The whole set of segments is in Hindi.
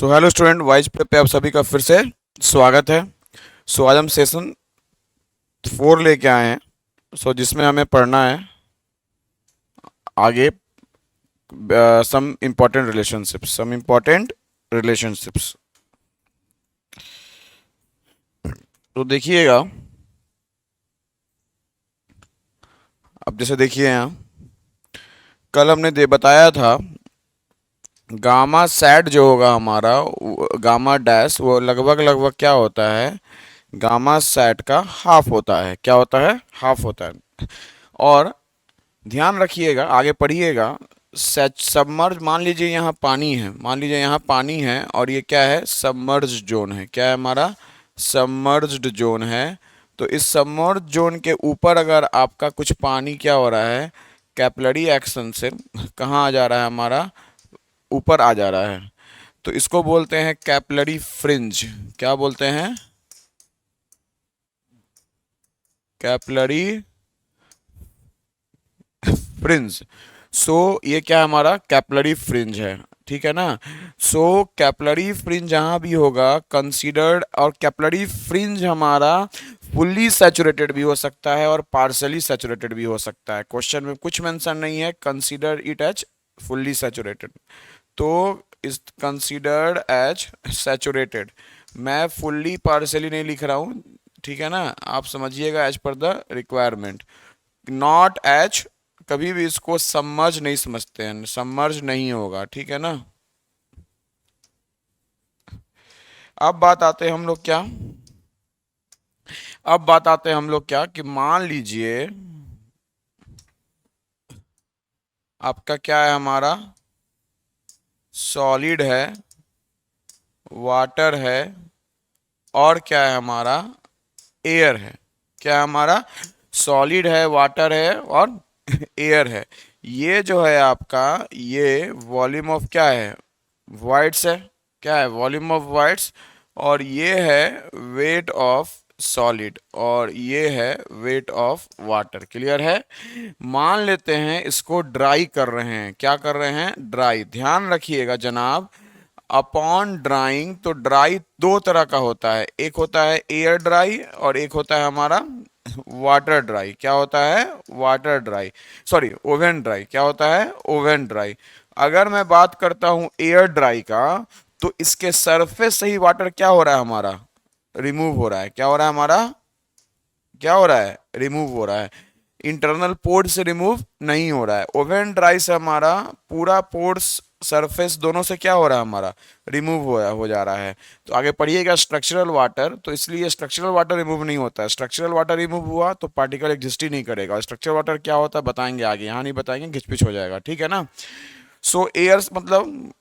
So hello student, wise prep पे आप सभी का फिर से स्वागत है। आज हम सेशन 4 लेके आए हैं। जिसमें हमें पढ़ना है आगे सम इम्पोर्टेंट रिलेशनशिप्स। तो देखिएगा, अब जैसे देखिए यहाँ कल हमने दे बताया था गामा सेट जो होगा हमारा गामा डैश वो लगभग लगभग क्या होता है, गामा सेट का हाफ होता है। क्या होता है? हाफ होता है। और ध्यान रखिएगा, आगे पढ़िएगा। सबमर्ज, मान लीजिए यहाँ पानी है, मान लीजिए यहाँ पानी है और ये क्या है? सबमर्ज जोन है। क्या है हमारा? सबमर्ज्ड जोन है। तो इस सबमर्ज जोन के ऊपर अगर आपका कुछ पानी क्या हो रहा है, कैपिलरी एक्शन से कहाँ आ जा रहा है हमारा? ऊपर आ जा रहा है। तो इसको बोलते हैं कैपिलरी फ्रिंज। क्या बोलते हैं? Capillary fringe. ये क्या है हमारा? कैपिलरी फ्रिंज है। ठीक है ना? कैपिलरी फ्रिंज जहां भी होगा कंसीडर्ड, और कैपिलरी फ्रिंज हमारा फुल्ली सैचुरेटेड भी हो सकता है और पार्शली सैचुरेटेड भी हो सकता है। क्वेश्चन में कुछ मेंशन नहीं है, consider it as fully saturated. तो इस कंसीडर्ड एज सैचुरेटेड, मैं फुल्ली पार्शली नहीं लिख रहा हूँ। ठीक है ना? आप समझिएगा as per the requirement, not H. कभी भी इसको सबमर्ज नहीं समझते हैं, सबमर्ज नहीं होगा। ठीक है ना? अब बात आते हैं हम लोग क्या, अब बात आते हैं हम लोग क्या कि मान लीजिए आपका क्या है हमारा? सॉलिड है, वाटर है, और क्या है हमारा? एयर है। क्या है हमारा? सॉलिड है, वाटर है और एयर है। ये जो है आपका, ये वॉल्यूम ऑफ क्या है? वॉइड्स है। क्या है? Volume of voids. और ये है वेट ऑफ सॉलिड, और ये है वेट ऑफ वाटर। क्लियर है? मान लेते हैं इसको ड्राई कर रहे हैं। क्या कर रहे हैं? ड्राई। ध्यान रखिएगा जनाब, अपॉन ड्राइंग, तो ड्राई दो तरह का होता है, एक होता है एयर ड्राई और एक होता है हमारा वाटर ड्राई। क्या होता है? Water dry, sorry oven dry. क्या होता है? Oven dry. अगर मैं बात करता हूं एयर ड्राई का, तो इसके सरफेस से ही वाटर क्या हो रहा है हमारा? रिमूव हो रहा है। क्या हो रहा है हमारा? क्या हो रहा है? रिमूव हो रहा है। इंटरनल पोर्ट से रिमूव नहीं हो रहा है। ओवन ड्राई से हमारा पूरा पोर्ट्स, सरफेस दोनों से क्या हो रहा है हमारा? रिमूव हो जा रहा है। तो आगे पढ़िएगा स्ट्रक्चरल वाटर, तो इसलिए स्ट्रक्चरल वाटर रिमूव नहीं होता है। स्ट्रक्चरल वाटर रिमूव हुआ तो पार्टिकल एग्जिस्ट ही नहीं करेगा। स्ट्रक्चरल वाटर क्या होता है बताएंगे आगे, यहाँ नहीं बताएंगे, घिचपिच हो जाएगा। ठीक है ना? एयर्स मतलब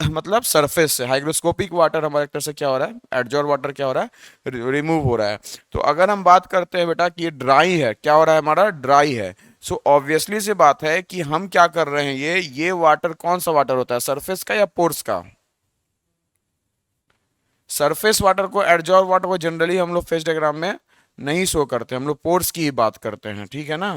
मतलब सरफेस से हाइग्रोस्कोपिक वाटर हमारे एक तरह से क्या हो रहा है? एडजॉर्ब वाटर क्या हो रहा है? रिमूव हो रहा है। तो अगर हम बात करते हैं बेटा कि ये ड्राई है, क्या हो रहा है हमारा? ड्राई है। ऑब्वियसली से बात है कि हम क्या कर रहे हैं, ये वाटर कौन सा वाटर होता है? सरफेस का या पोर्स का? सरफेस वाटर को, एडजॉर्ब वाटर को जनरली हम लोग फेस डायग्राम में नहीं शो करते, हम लोग पोर्स की ही बात करते हैं। ठीक है ना?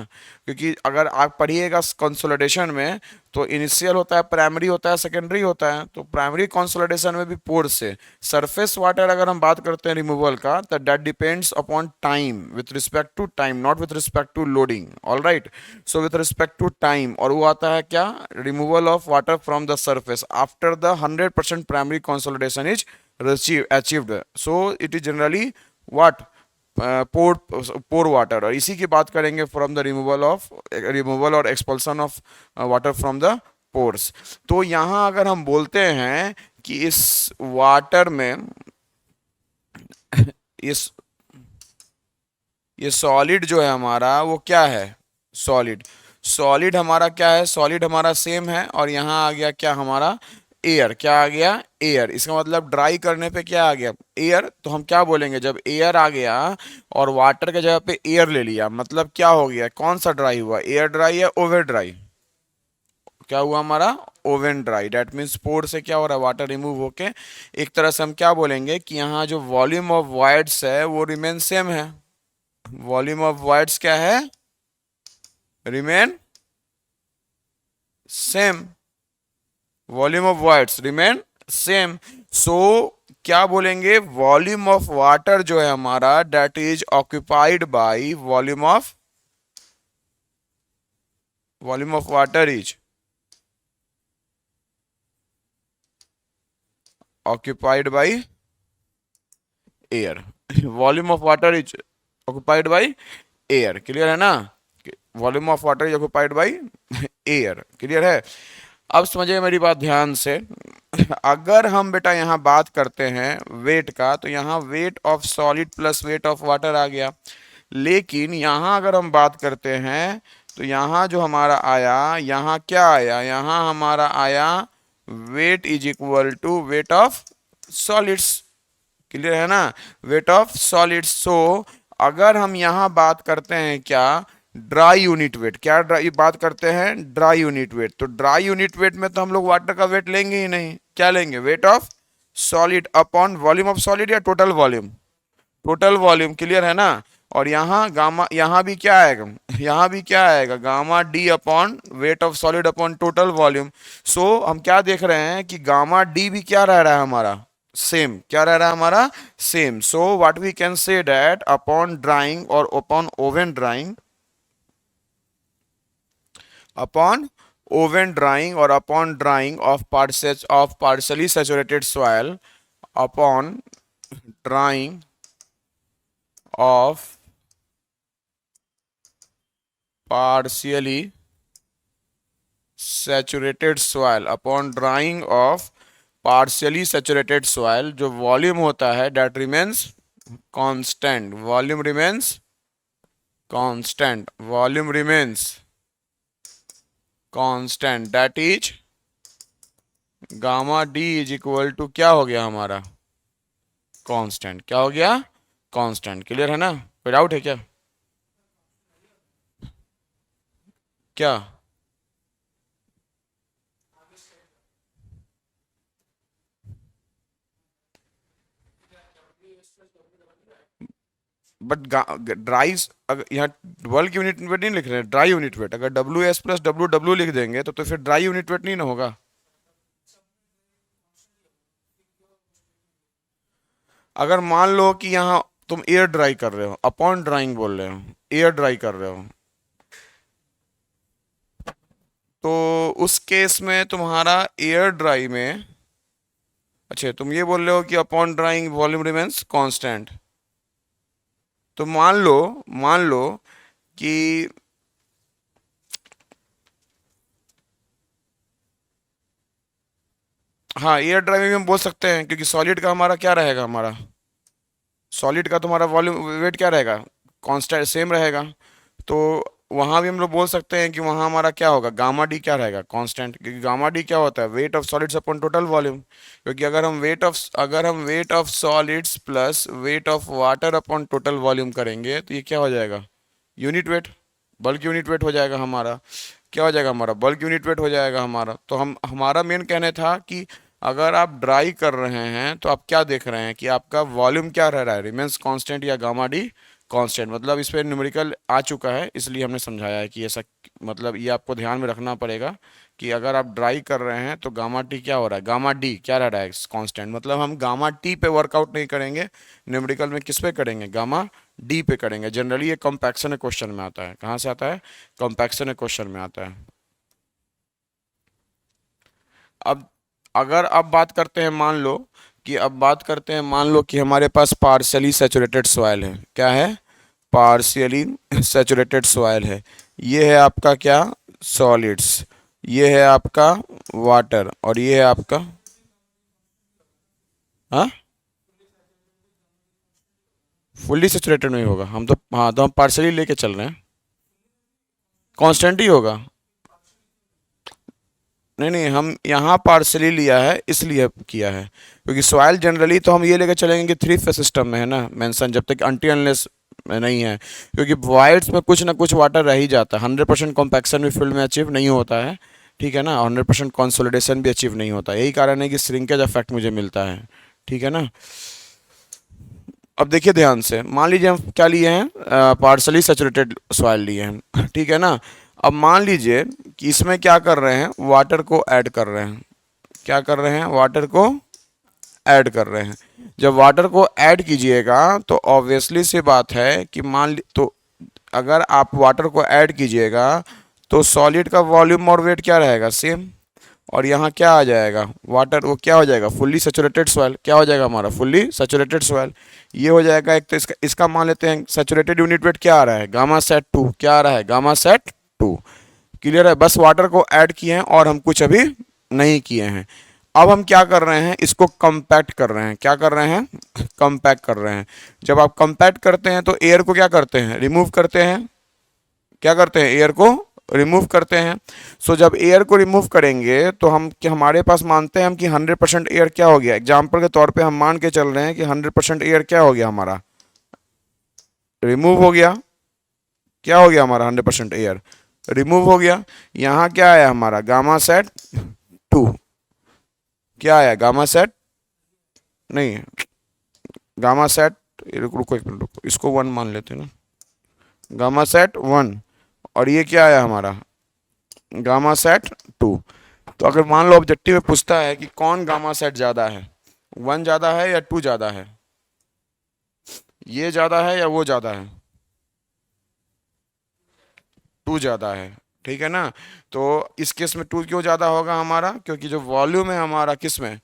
क्योंकि अगर आप पढ़िएगा कंसोलिडेशन में, तो इनिशियल होता है, प्राइमरी होता है, सेकेंडरी होता है। तो प्राइमरी कंसोलिडेशन में भी पोर्स से सरफेस वाटर अगर हम बात करते हैं रिमूवल का, तो that depends upon time, with respect to time, not with respect to loading. All right? With respect to time, और वो आता है क्या? Removal of water from the surface after the 100% primary consolidation is achieved. So it is generally what? Pore water. और इसी की बात करेंगे फ्रॉम द रिमूवल और expulsion of water from the pores. तो यहां अगर हम बोलते हैं कि इस वाटर में इस ये सॉलिड जो है हमारा वो क्या है? सॉलिड। सॉलिड हमारा क्या है? सॉलिड हमारा सेम है, और यहाँ आ गया क्या हमारा? एयर। क्या आ गया? एयर। इसका मतलब ड्राई करने पे क्या आ गया? एयर। तो हम क्या बोलेंगे, जब एयर आ गया और वाटर के जगह पे एयर ले लिया, मतलब क्या हो गया? कौन सा ड्राई हुआ? एयर ड्राई या ओवर ड्राई? क्या हुआ हमारा? Oven dry. डेट मीन्स पोर से क्या हो रहा है? वाटर रिमूव होके एक तरह से हम क्या बोलेंगे कि यहाँ जो वॉल्यूम ऑफ वाइड्स है वो रिमेन सेम है। वॉल्यूम ऑफ वाइड्स क्या है? Remain same. Volume of voids remain same. So क्या बोलेंगे, वॉल्यूम ऑफ वाटर जो है हमारा, that is occupied by volume of water is occupied by air. Volume of water is occupied by air, clear है ना? Volume of water is occupied by air, clear है? अब समझिए मेरी बात ध्यान से। अगर हम बेटा यहाँ बात करते हैं वेट का, तो यहाँ weight of solid plus weight of water आ गया। लेकिन यहाँ अगर हम बात करते हैं, तो यहाँ जो हमारा आया, यहाँ क्या आया, यहाँ हमारा आया weight is equal to weight of solids, clear है ना? Wait of solids. सो अगर हम यहाँ बात करते हैं क्या, ड्राई यूनिट वेट, क्या ड्राई बात करते हैं, ड्राई यूनिट वेट, तो ड्राई यूनिट वेट में तो हम लोग वाटर का वेट लेंगे ही नहीं, क्या लेंगे, weight of solid upon volume of solid या total volume, total volume, clear है ना? और यहाँ गामा, यहाँ भी क्या आएगा, यहाँ भी क्या आएगा, gamma D upon weight of solid upon total volume. So हम क्या देख रहे हैं कि गामा डी भी क्या रह रहा है हमारा, सेम, क्या रह रहा है हमारा, same. So what we can say that upon drying और upon oven drying, upon oven drying और upon drying of partially saturated soil, upon drying of partially saturated soil, upon drying of partially saturated soil, जो वॉल्यूम होता है that remains constant, volume remains constant, volume remains constant, that is gamma d is equal to क्या हो गया हमारा, कांस्टेंट, क्या हो गया, कांस्टेंट, क्लियर है ना? कोई डाउट है क्या? क्या बट ड्राई, अगर यहाँ बल्क यूनिट वेट नहीं लिख रहे हैं, ड्राई यूनिट वेट, अगर W S plus W W लिख देंगे तो फिर ड्राई यूनिट वेट नहीं ना होगा। अगर मान लो कि यहाँ तुम एयर ड्राई कर रहे हो, अपॉन ड्राइंग बोल रहे हो, एयर ड्राई कर रहे हो, तो उस केस में तुम्हारा एयर ड्राई में, अच्छा तुम ये बोल रहे हो कि upon drawing volume remains constant, तो मान लो कि हाँ, एयर ड्राई में भी हम बोल सकते हैं, क्योंकि सॉलिड का हमारा क्या रहेगा, हमारा सॉलिड का तुम्हारा वॉल्यूम वेट क्या रहेगा, कांस्टेंट सेम रहेगा। तो वहां भी हम लोग बोल सकते हैं कि वहां हमारा क्या होगा, गामा डी क्या रहेगा, कांस्टेंट, क्योंकि गामा डी क्या होता है, weight of solids upon total volume. क्योंकि अगर हम wait of solids plus weight of water upon total volume करेंगे तो ये क्या हो जाएगा, unit weight, bulk unit wait हो जाएगा हमारा, क्या हो जाएगा हमारा, बल्क यूनिट वेट हो जाएगा हमारा। तो हमारा मेन कहने था कि अगर आप ड्राई कर रहे हैं तो आप क्या देख रहे हैं कि आपका वॉल्यूम क्या रह रहा है, रिमेंस कांस्टेंट या गामा डी कांस्टेंट, मतलब इस पर न्यूमेरिकल आ चुका है, इसलिए हमने समझाया है कि ऐसा, मतलब ये आपको ध्यान में रखना पड़ेगा कि अगर आप ड्राई कर रहे हैं तो गामा टी क्या हो रहा है, गामा डी क्या रह रहा है, कांस्टेंट, मतलब हम गामा टी पे वर्कआउट नहीं करेंगे न्यूमेरिकल में, किस पे करेंगे, गामा डी पे करेंगे। जनरली ये कॉम्पैक्शन क्वेश्चन में आता है, कहाँ से आता है, कॉम्पैक्शन क्वेश्चन में आता है। अब अगर अब बात करते हैं, मान लो कि हमारे पास पार्शियली सैचुरेटेड सॉइल है, क्या है, पार्शियली सैचुरेटेड सॉइल है, ये है आपका क्या, सॉलिड्स, ये है आपका वाटर, और ये है आपका, हाँ फुल्ली सैचुरेटेड नहीं होगा, हम तो हाँ, तो हम पार्शियली लेके चल रहे हैं, कांस्टेंट ही होगा। नहीं नहीं, हम यहाँ पार्सली लिया है इसलिए किया है, क्योंकि सॉइल जनरली तो हम ये लेकर चलेंगे कि थ्री फेज सिस्टम में है ना मेंशन, जब तक अनटिल अनलेस नहीं है, क्योंकि वॉइड्स में कुछ ना कुछ वाटर रह ही जाता है, 100% कॉम्पैक्शन भी फील्ड में अचीव नहीं होता है, ठीक है ना, 100% कंसोलिडेशन भी अचीव नहीं होता, यही कारण है कि श्रिंकेज इफेक्ट मुझे मिलता है, ठीक है ना। अब देखिए ध्यान से, मान लीजिए हम क्या लिए हैं, पार्सली सैचुरेटेड सॉइल लिए हैं, ठीक है ना। अब मान लीजिए कि इसमें क्या कर रहे हैं, वाटर को ऐड कर रहे हैं, क्या कर रहे हैं, वाटर को ऐड कर रहे हैं। जब वाटर को ऐड कीजिएगा तो ऑब्वियसली सी बात है कि तो अगर आप वाटर को ऐड कीजिएगा तो सॉलिड का वॉल्यूम और वेट क्या रहेगा, सेम। और यहाँ क्या आ जाएगा, वाटर वो क्या हो जाएगा, फुल्ली सैचुरेटेड सॉइल। क्या हो जाएगा हमारा, फुल्ली सैचुरेटेड सॉइल। ये हो जाएगा एक। तो इसका मान लेते हैं सैचुरेटेड यूनिट वेट क्या आ रहा है, गामा सेट 2। क्या आ रहा है, गामा सेट 2। क्लियर है, बस वाटर को ऐड किए हैं और हम कुछ अभी नहीं किए हैं। अब हम क्या कर रहे हैं, इसको कंपैक्ट कर रहे हैं। क्या कर रहे हैं, कंपैक्ट कर रहे हैं। जब आप कंपैक्ट करते हैं तो एयर को क्या करते हैं, रिमूव करते हैं। क्या करते हैं, एयर को रिमूव करते हैं। सो जब एयर को रिमूव करेंगे तो हम कि हमारे पास मानते हैं हम कि 100% एयर क्या हो गया, एग्जाम्पल के तौर पे हम मान के चल रहे हैं कि 100% एयर क्या हो गया हमारा, रिमूव हो गया। क्या हो गया हमारा, 100% एयर रिमूव हो गया। यहाँ क्या आया हमारा, गामा सेट 2। क्या आया, गामा सेट, नहीं, गामा सेट, रुको एक मिनट रुको, इसको 1 मान लेते हैं ना, गामा सेट 1। और ये क्या आया हमारा, गामा सेट 2। तो अगर मान लो ऑब्जेक्टिव में पूछता है कि कौन गामा सेट ज्यादा है, 1 ज्यादा है या 2 ज्यादा है, ये ज्यादा है या वो ज्यादा है, 2 ज्यादा है। ठीक है ना। तो इस केस में 2 क्यों ज्यादा होगा हमारा, क्योंकि जो वॉल्यूम है हमारा किस में,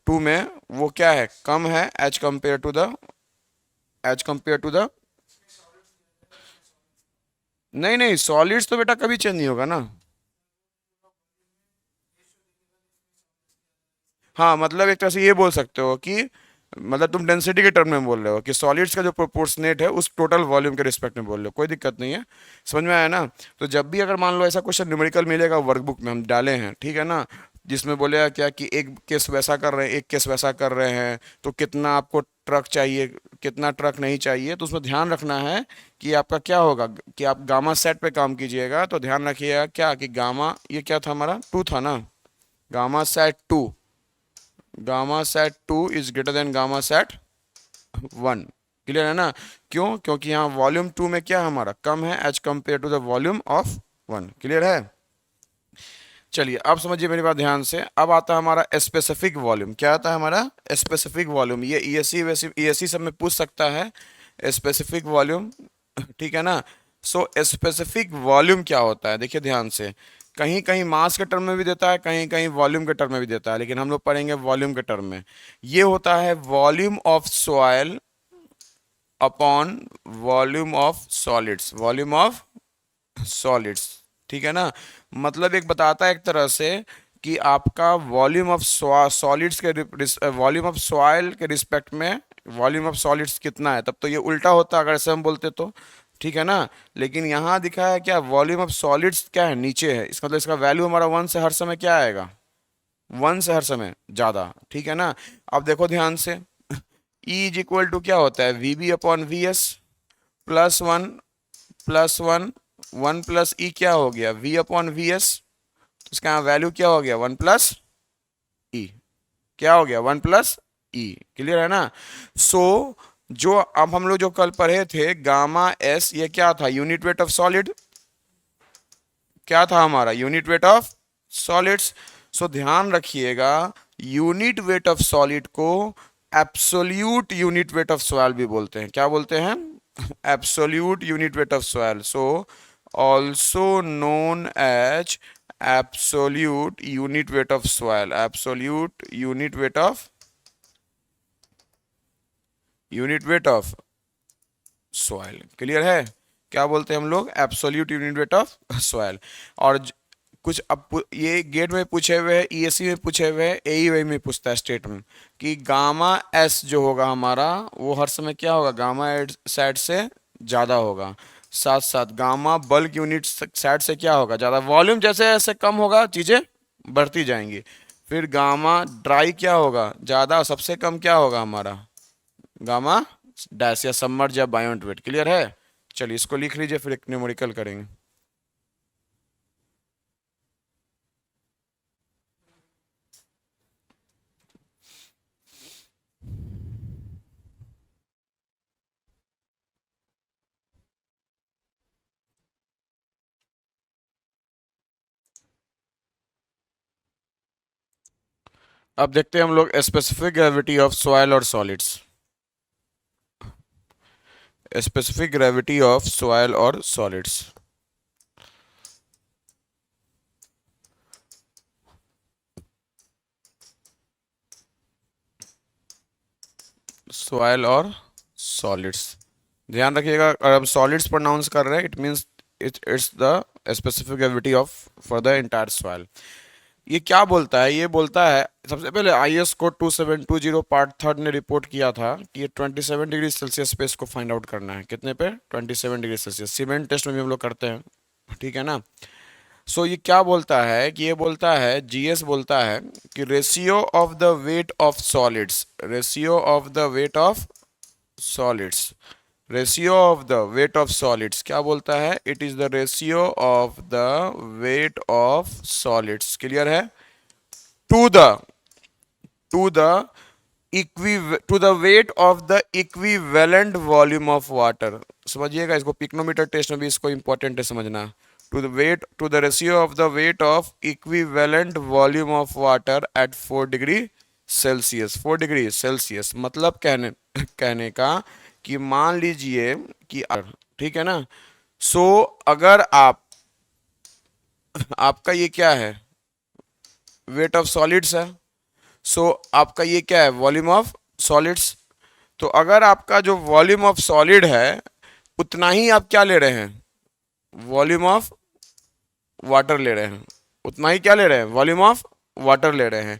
2 में, वो क्या है, कम है एज कंपेयर टू द। नहीं नहीं, सॉलिड्स तो बेटा कभी चेंज नहीं होगा ना। हाँ, मतलब एक तरह से ये बोल सकते हो कि, मतलब तुम डेंसिटी के टर्म में बोल रहे हो कि सॉलिड्स का जो प्रोपोर्शनेट है उस टोटल वॉल्यूम के रिस्पेक्ट में बोल रहे हो, कोई दिक्कत नहीं है। समझ में आया ना। तो जब भी अगर मान लो ऐसा क्वेश्चन न्यूमेरिकल मिलेगा वर्कबुक में हम डाले हैं, ठीक है ना, जिसमें बोलेगा क्या कि एक केस वैसा कर रहे हैं, एक केस वैसा कर रहे हैं, तो कितना आपको ट्रक चाहिए, कितना ट्रक नहीं चाहिए, तो उसमें ध्यान रखना है कि आपका क्या होगा, कि आप गामा सेट पे काम कीजिएगा। तो ध्यान रखिएगा क्या कि गामा, ये क्या था हमारा, 2 था ना, gamma sat 2, gamma sat 2 is greater than gamma sat 1। Clear है ना। क्यों, क्योंकि यहाँ वॉल्यूम 2 में क्या है हमारा, कम है as compare to the volume of 1। Clear है। चलिए अब समझिए मेरी बात ध्यान से। अब आता है हमारा स्पेसिफिक वॉल्यूम। क्या आता है हमारा, स्पेसिफिक वॉल्यूम। ये ईएससी वैसे ईएससी सब में पूछ सकता है स्पेसिफिक वॉल्यूम। ठीक है ना। सो स्पेसिफिक वॉल्यूम क्या होता है, देखिए ध्यान से। कहीं कहीं मास के टर्म में भी देता है, कहीं कहीं वॉल्यूम के टर्म में भी देता है, लेकिन हम लोग पढ़ेंगे वॉल्यूम के टर्म में। ये होता है volume of soil upon volume of solids, volume of solids. ठीक है ना। मतलब एक बताता है एक तरह से कि आपका वॉल्यूम ऑफ सॉलिड्स के वॉल्यूम ऑफ सॉइल के रिस्पेक्ट में वॉल्यूम ऑफ सॉलिड्स कितना है। तब तो ये उल्टा होता अगर ऐसे हम बोलते तो। ठीक है ना। लेकिन यहाँ दिखा है क्या, वॉल्यूम ऑफ सॉलिड्स क्या है, नीचे है। इसका मतलब इसका वैल्यू हमारा 1 से हर समय क्या आएगा, 1 से हर समय ज्यादा। ठीक है ना। अब देखो ध्यान से, E इज इक्वल टू क्या होता है, V B upon V S plus 1 plus 1, 1 plus E क्या हो गया, v अपॉन वी एस। इसका वैल्यू क्या हो गया, 1 प्लस ई। क्या हो गया, 1 प्लस ई। क्लियर है ना। सो जो अब हम लोग जो कल पढ़े थे गामा एस, ये क्या था, यूनिट वेट ऑफ सॉलिड। क्या था हमारा, unit weight of solids. So ध्यान रखिएगा, यूनिट वेट ऑफ सॉलिड को absolute unit weight of soil भी बोलते हैं। क्या बोलते हैं, absolute unit weight of soil. So also known as absolute unit weight of soil, absolute unit weight of soil. Clear है। क्या बोलते हैं हम लोग, absolute unit weight of soil. और कुछ अब ये गेट में पूछे हुए हैं, ईएससी में पूछे हुए हैं, एई में पूछता है स्टेट में, कि गामा एस जो होगा हमारा वो हर समय क्या होगा, गामा सेट से ज़्यादा होगा। साथ साथ गामा बल्क यूनिट सेट से क्या होगा, ज़्यादा। वॉल्यूम जैसे जैसे कम होगा चीज़ें बढ़ती जाएंगी। फिर गामा ड्राई क्या होगा, ज़्यादा। सबसे कम क्या होगा हमारा, गामा डैश या सबमर्ज या बायोंट वेट। क्लियर है। चलिए इसको लिख लीजिए, फिर एक न्यूमेरिकल करेंगे। अब देखते हैं हम लोग स्पेसिफिक ग्रेविटी ऑफ सॉइल और solids. Specific gravity of soil और सॉलिड्स। सॉइल और सॉलिड्स, ध्यान रखिएगा, अगर हम सॉलिड्स प्रोनाउंस कर रहे हैं it means it's the specific gravity of for the entire soil. ये क्या बोलता है? ये बोलता है सबसे पहले आईएस कोड 2720 पार्ट थर्ड ने रिपोर्ट किया था कि ये 27 डिग्री सेल्सियस पे इसको फाइंड आउट करना है। कितने पे? 27 डिग्री सेल्सियस। सीमेंट टेस्ट में भी हम लोग करते हैं, ठीक है ना। सो ये क्या बोलता है कि ये बोलता है, जीएस बोलता है कि ratio of the weight of solids, ratio of the weight of solids, ratio of the weight of solids क्या बोलता है? It is the ratio of the weight of solids, clear है, to the to the to the weight of the equivalent volume of water. समझिएगा इसको, पिक्नोमीटर टेस्ट में भी इसको इंपॉर्टेंट है समझना। To the weight, to the ratio of the weight of equivalent volume of water at 4 degree Celsius. 4 degree Celsius मतलब कहने का कि मान लीजिए कि, ठीक है ना। सो अगर आपका ये क्या है? वेट ऑफ सॉलिड्स है। सो आपका ये क्या है? Volume of solids. तो अगर आपका जो वॉल्यूम ऑफ सॉलिड है उतना ही आप क्या ले रहे हैं? वॉल्यूम ऑफ वाटर ले रहे हैं। उतना ही क्या ले रहे हैं? वॉल्यूम ऑफ वाटर ले रहे हैं।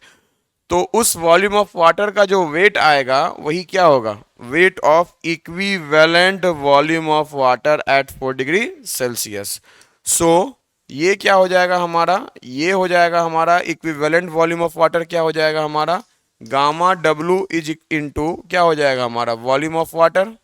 तो उस वॉल्यूम ऑफ वाटर का जो वेट आएगा वही क्या होगा? Weight of equivalent volume of water at 4 degree Celsius. So ये क्या हो जाएगा हमारा? ये हो जाएगा हमारा इक्विवेलेंट वॉल्यूम ऑफ वाटर, क्या हो जाएगा हमारा? गामा डब्ल्यू इज इनटू क्या हो जाएगा हमारा? वॉल्यूम ऑफ वाटर,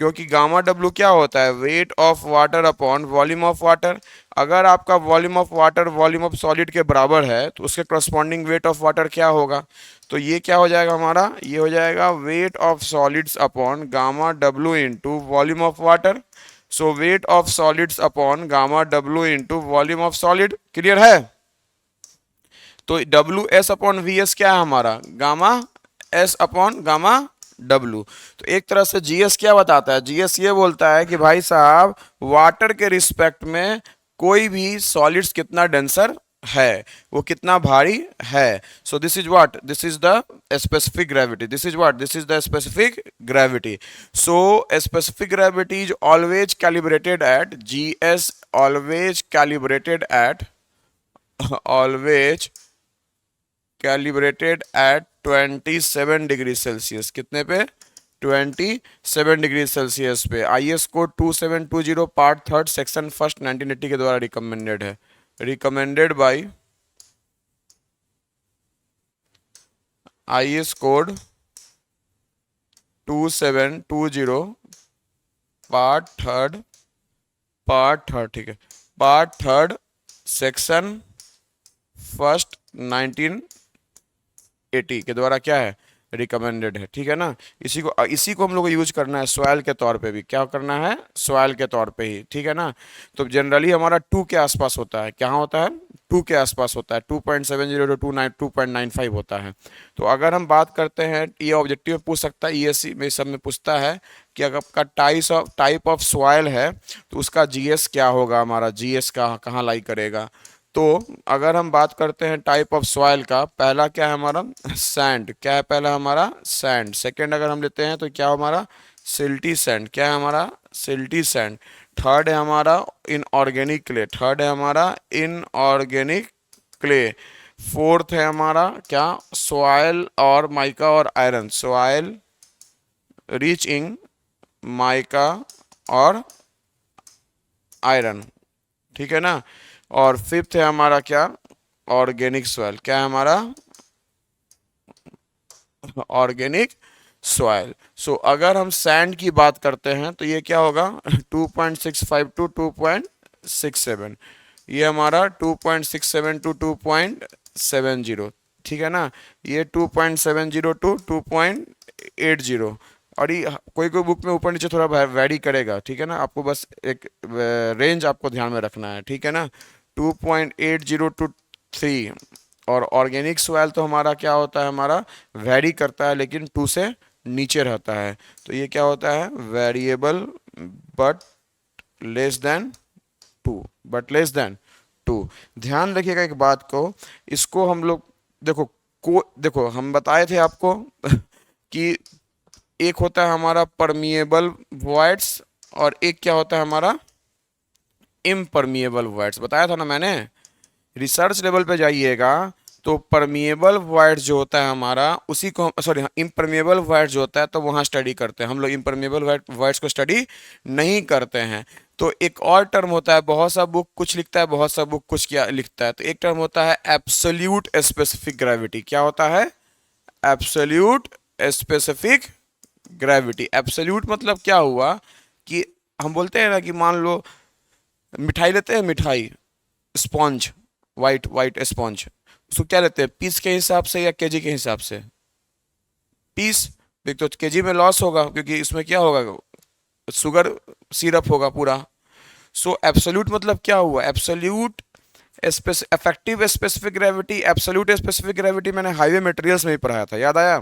क्योंकि गामा डब्ल्यू क्या होता है? Weight of water upon volume of water. अगर आपका volume of water volume of solid के बराबर है तो उसके करस्पॉन्डिंग वेट ऑफ वाटर क्या होगा? तो ये क्या हो जाएगा हमारा? ये हो जाएगा wait of solids upon gamma W into volume of water. So wait of solids upon gamma W into volume of solid, clear है। तो W S upon V S क्या है हमारा? Gamma S upon gamma W. तो एक तरह से जीएस क्या बताता है? जीएस ये बोलता है कि भाई साहब वाटर के रिस्पेक्ट में कोई भी सॉलिड्स कितना डेंसर है, वो कितना भारी है। So this is what? This is the specific gravity. This is what? This is the specific gravity. So specific gravity is always calibrated at GS, always calibrated at, always calibrated at 27 degree Celsius. कितने पे? 27 डिग्री सेल्सियस पे। IS code 2720 part third section first 1980 के द्वारा रिकमेंडेड है, recommended by IS code 2720 part third, ठीक है, पार्ट थर्ड सेक्शन फर्स्ट 1980 के द्वारा क्या है? रिकमेंडेड है, ठीक है ना। इसी को हम लोग को यूज करना है सॉइल के तौर पे भी। क्या करना है? सॉइल के तौर पे ही, ठीक है ना। तो जनरली हमारा 2 के आसपास होता है। क्या होता है? 2 के आसपास होता है। 2.70 टू 2.95 होता है। तो अगर हम बात करते हैं, ये ऑब्जेक्टिव में पूछ सकता है, ईएससी में सब में पूछता है कि अगर आपका टाइप ऑफ सॉइल है तो उसका जीएस क्या होगा? हमारा जीएस का कहाँ लाई करेगा? तो अगर हम बात करते हैं टाइप ऑफ सॉइल का, पहला क्या है हमारा? सैंड। क्या है पहला? हमारा सैंड। सेकंड अगर हम लेते हैं तो क्या हमारा? Silty sand. क्या है हमारा? Silty sand. थर्ड है हमारा इनऑर्गेनिक क्ले। थर्ड है हमारा इनऑर्गेनिक क्ले। फोर्थ है हमारा क्या? सॉइल और माइका और iron. Soil rich in mica और आयरन, ठीक है ना। और फिफ्थ है हमारा क्या? Organic soil. क्या है हमारा? Organic soil. सो अगर हम सैंड की बात करते हैं तो ये क्या होगा? 2.65 टू 2.67। ये हमारा 2.67 टू 2.70, ठीक है ना। ये 2.70 टू 2.80। और ये कोई कोई बुक में ऊपर नीचे थोड़ा वैरी करेगा, ठीक है ना। आपको बस एक रेंज आपको ध्यान में रखना है, ठीक है ना। 2.80 टू 3, और ऑर्गेनिक सॉइल तो हमारा क्या होता है, हमारा वेरी करता है लेकिन 2 से नीचे रहता है। तो ये क्या होता है, variable but less than 2, but less than 2। ध्यान रखिएगा एक बात को, इसको हम लोग देखो, देखो हम बताए थे आपको कि एक होता है हमारा परमिएबल वॉइड्स और एक क्या होता है हमारा इम्परमिएबल वॉइड्स, बताया था ना मैंने। रिसर्च लेवल पे जाइएगा तो परमिएबल वॉइड जो होता है हमारा उसी को, सॉरी इम्परमिएबल वॉइड जो होता है तो वहाँ स्टडी करते हैं हम लोग, इम्परमिएबल वॉइड्स को स्टडी नहीं करते हैं। तो एक और टर्म होता है, बहुत सा बुक कुछ लिखता है, बहुत सा बुक कुछ क्या लिखता है, तो एक टर्म होता है एब्सोल्यूट स्पेसिफिक ग्रेविटी। क्या होता है, एब्सोल्यूट स्पेसिफिक ग्रेविटी। एब्सोल्यूट मतलब क्या हुआ कि हम बोलते हैं ना कि मान लो मिठाई लेते हैं, मिठाई स्पॉन्ज, वाइट वाइट स्पॉन्ज, उसको क्या लेते हैं, पीस के हिसाब से या केजी के हिसाब से, पीस। एक तो केजी में लॉस होगा क्योंकि इसमें क्या होगा, शुगर सिरप होगा पूरा। सो एब्सोल्यूट मतलब क्या हुआ, absolute effective specific gravity. Absolute specific gravity मैंने हाईवे मटेरियल्स में ही पढ़ाया था, याद आया,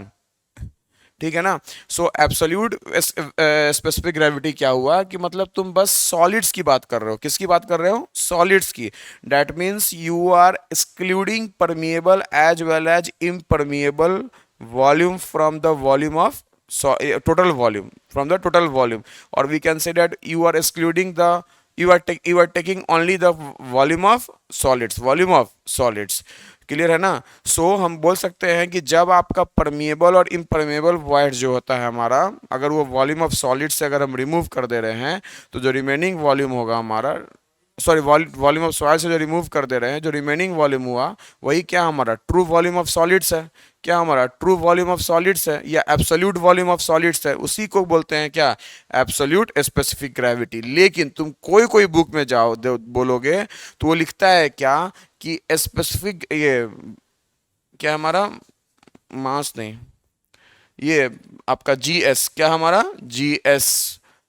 ठीक है ना। सो एब्सोल्यूट स्पेसिफिक ग्रेविटी क्या हुआ कि मतलब तुम बस सॉलिड्स की बात कर रहे हो, किसकी बात कर रहे हो, सॉलिड्स की। That means you are excluding permeable as well as impermeable volume from the volume of total volume, from the total volume, or we can say that you are excluding the, you are taking only the volume of solids, volume of solids। Clear है ना। सो हम बोल सकते हैं कि जब आपका परमिएबल और इम्परमिएबल वॉइड जो होता है हमारा, अगर वो वॉल्यूम ऑफ सॉलिड से अगर हम रिमूव कर दे रहे हैं तो जो रिमेनिंग वॉल्यूम होगा हमारा, सॉरी वॉल्यूम ऑफ सॉइल से जो रिमूव कर दे रहे हैं, जो रिमेनिंग वॉल्यूम हुआ वही क्या हमारा ट्रू वॉल्यूम ऑफ सॉलिड्स है। क्या हमारा ट्रू वॉल्यूम ऑफ सॉलिड्स है या एब्सोल्यूट वॉल्यूम ऑफ सॉलिड्स है, उसी को बोलते हैं क्या, एब्सोल्यूट स्पेसिफिक ग्रेविटी। लेकिन तुम कोई कोई बुक में जाओ बोलोगे तो वो लिखता है क्या कि स्पेसिफिक, ये क्या हमारा मास नहीं, ये आपका जीएस, क्या हमारा GS,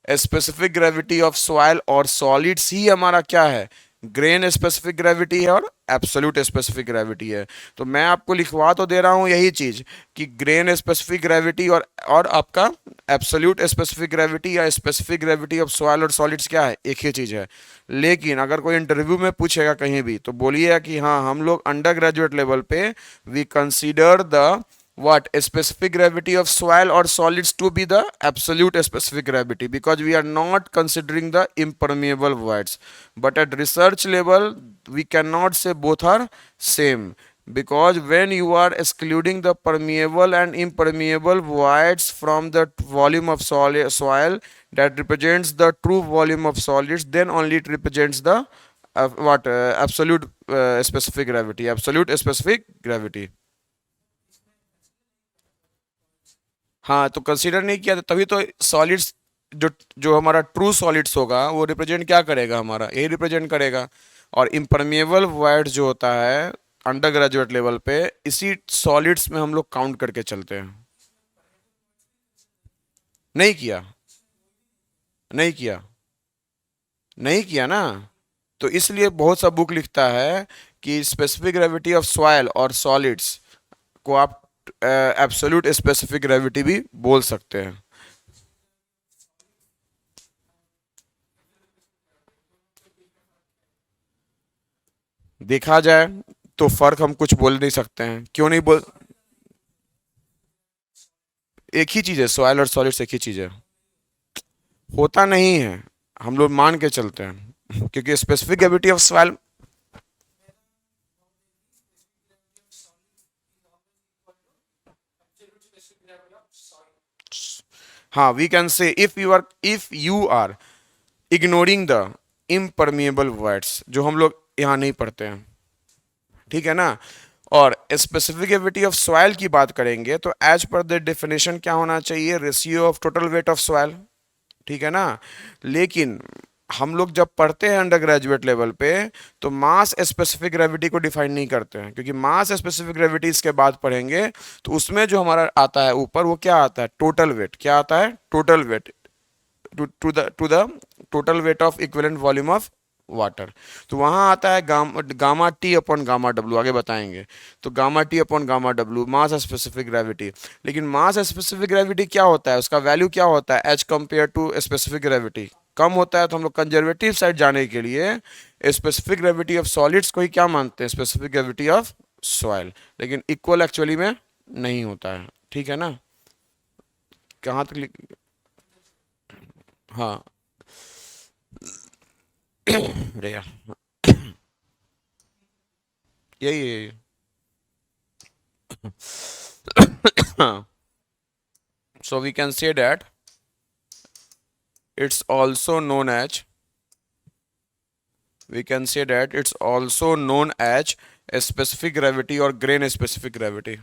specific gravity of soil और सॉलिड्स ही हमारा क्या है, ग्रेन स्पेसिफिक ग्रेविटी है और एब्सोल्यूट स्पेसिफिक ग्रेविटी है। तो मैं आपको लिखवा तो दे रहा हूं यही चीज कि ग्रेन स्पेसिफिक ग्रेविटी और आपका एब्सोल्यूट स्पेसिफिक ग्रेविटी या स्पेसिफिक ग्रेविटी ऑफ सॉइल और सॉलिड्स क्या है, एक ही चीज है। लेकिन अगर कोई इंटरव्यू में पूछेगा कहीं भी तो बोलिए कि हाँ हम लोग अंडर ग्रेजुएट लेवल पे we consider the what specific gravity of soil or solids to be the absolute specific gravity, because we are not considering the impermeable voids. But at research level we cannot say both are same, because when you are excluding the permeable and impermeable voids from the volume of soil that represents the true volume of solids, then only it represents the absolute specific gravity, absolute specific gravity। हाँ तो कंसीडर नहीं किया, तभी तो सॉलिड्स जो जो हमारा ट्रू सॉलिड्स होगा वो रिप्रेजेंट क्या करेगा, हमारा यही रिप्रेजेंट करेगा। और इम्परमिएबल वॉइड जो होता है अंडर ग्रेजुएट लेवल पे, इसी सॉलिड्स में हम लोग काउंट करके चलते हैं। नहीं किया, नहीं किया, नहीं किया ना। तो इसलिए बहुत सा बुक लिखता है कि स्पेसिफिक ग्रेविटी ऑफ सॉइल और सॉलिड्स को आप एब्सोल्यूट स्पेसिफिक ग्रेविटी भी बोल सकते हैं। देखा जाए तो फर्क हम कुछ बोल नहीं सकते हैं, क्यों नहीं बोल, एक ही चीज है, सॉइल और सॉलिड्स एक ही चीज है। होता नहीं है, हम लोग मान के चलते हैं क्योंकि स्पेसिफिक ग्रेविटी ऑफ सॉइल, हाँ we can say if you are ignoring the impermeable voids जो हम लोग यहाँ नहीं पढ़ते हैं, ठीक है ना। और स्पेसिफिक ग्रेविटी ऑफ सॉइल की बात करेंगे तो एज पर द डेफिनेशन क्या होना चाहिए, ratio of total weight of soil, ठीक है ना। लेकिन हम लोग जब पढ़ते हैं अंडर ग्रेजुएट लेवल पे तो मास स्पेसिफिक ग्रेविटी को डिफाइन नहीं करते हैं, क्योंकि मास स्पेसिफिक ग्रेविटी इसके बाद पढ़ेंगे तो उसमें जो हमारा आता है ऊपर वो क्या आता है, टोटल वेट। क्या आता है, total weight, to the total weight of equivalent volume of water. तो वहां आता है गामा टी अपॉन गामा डब्ल्यू, आगे बताएंगे। तो गामा टी अपॉन गामा डब्ल्यू मास स्पेसिफिक ग्रेविटी। लेकिन मास स्पेसिफिक ग्रेविटी क्या होता है, उसका वैल्यू क्या होता है as compare to specific gravity, कम होता है। तो हम लोग कंजर्वेटिव साइड जाने के लिए स्पेसिफिक ग्रेविटी ऑफ सॉलिड्स को ही क्या मानते हैं, स्पेसिफिक ग्रेविटी ऑफ सॉइल। लेकिन इक्वल एक्चुअली में नहीं होता है, ठीक है ना। कहाँ तक हाँ। अरे यार, यही हाँ। So we can say that it's also known as we can say that it's also known as a specific gravity or grain specific gravity.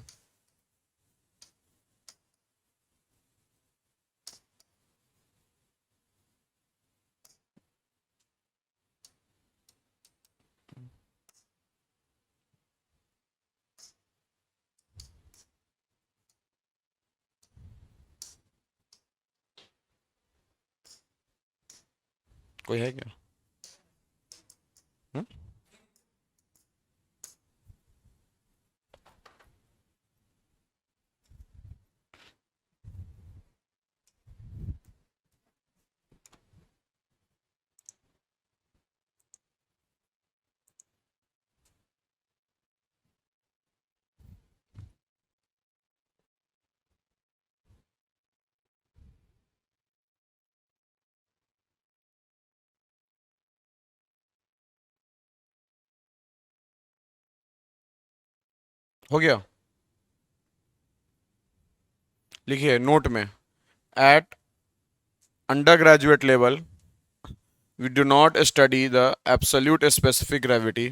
कोई है क्या? हम्म? हो गया। लिखिए नोट में, at undergraduate level we do not study the absolute specific gravity.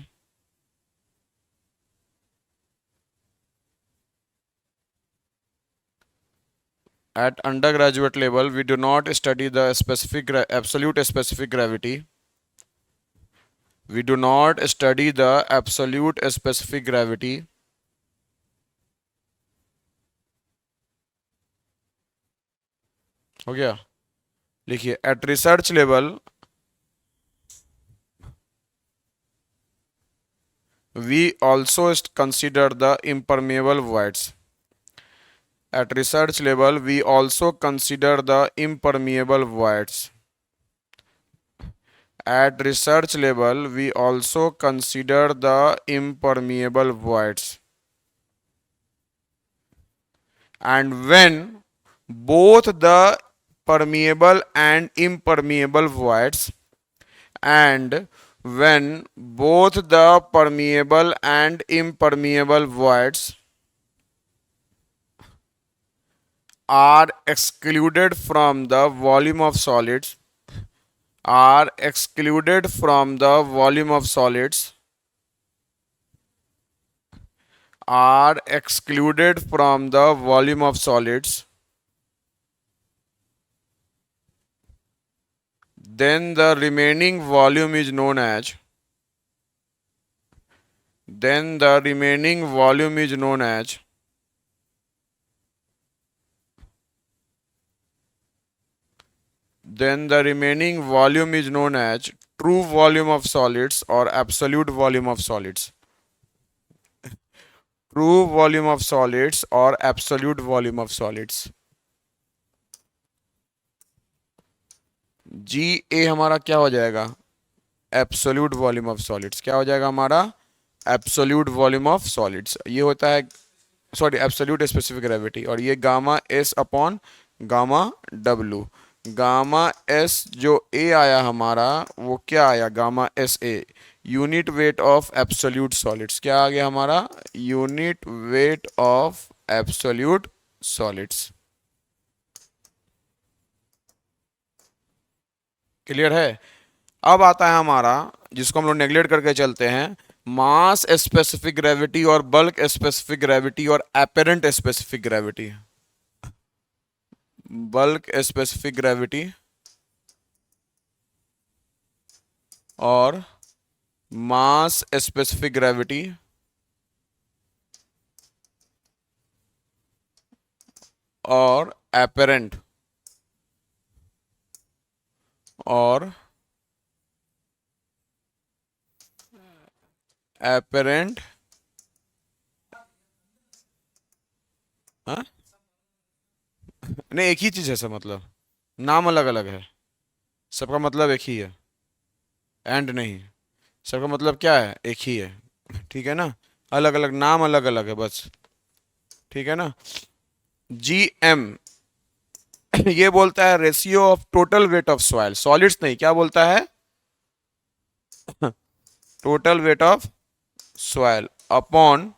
At undergraduate level we do not study the absolute specific gravity. We do not study the absolute specific gravity. हो गया। लिखिए at research level we also consider the impermeable voids. At research level we also consider the impermeable voids. At research level we also consider the impermeable voids. And when both the permeable and impermeable voids and when both the permeable and impermeable voids are excluded from the volume of solids are excluded from the volume of solids are excluded from the volume of solids, then the remaining volume is known as then the remaining volume is known as then the remaining volume is known as true volume of solids or absolute volume of solids. True volume of solids or absolute volume of solids. जी ए हमारा क्या हो जाएगा, एब्सोल्यूट वॉल्यूम ऑफ सॉलिड्स। क्या हो जाएगा हमारा, एब्सोल्यूट वॉल्यूम ऑफ सॉलिड्स। ये होता है सॉरी एब्सोल्यूट स्पेसिफिक ग्रेविटी। और ये gamma S upon gamma W. Gamma S जो ए आया हमारा वो क्या आया, gamma S a unit weight of absolute solids. क्या आ गया हमारा, unit weight of absolute solids. Clear है। अब आता है हमारा जिसको हम लोग नेग्लेक्ट करके चलते हैं, मास स्पेसिफिक ग्रेविटी और बल्क स्पेसिफिक ग्रेविटी और apparent specific gravity. Bulk specific gravity और मास स्पेसिफिक ग्रेविटी और एपेरेंट और एपेरेंट, हाँ नहीं एक ही चीज है सब, मतलब नाम अलग अलग है, सबका मतलब एक ही है, एंड नहीं, सबका मतलब क्या है, एक ही है, ठीक है ना, अलग अलग नाम अलग अलग है बस, ठीक है ना। GM ये बोलता है ratio of total weight of soil, solids नहीं, क्या बोलता है, total weight of soil upon,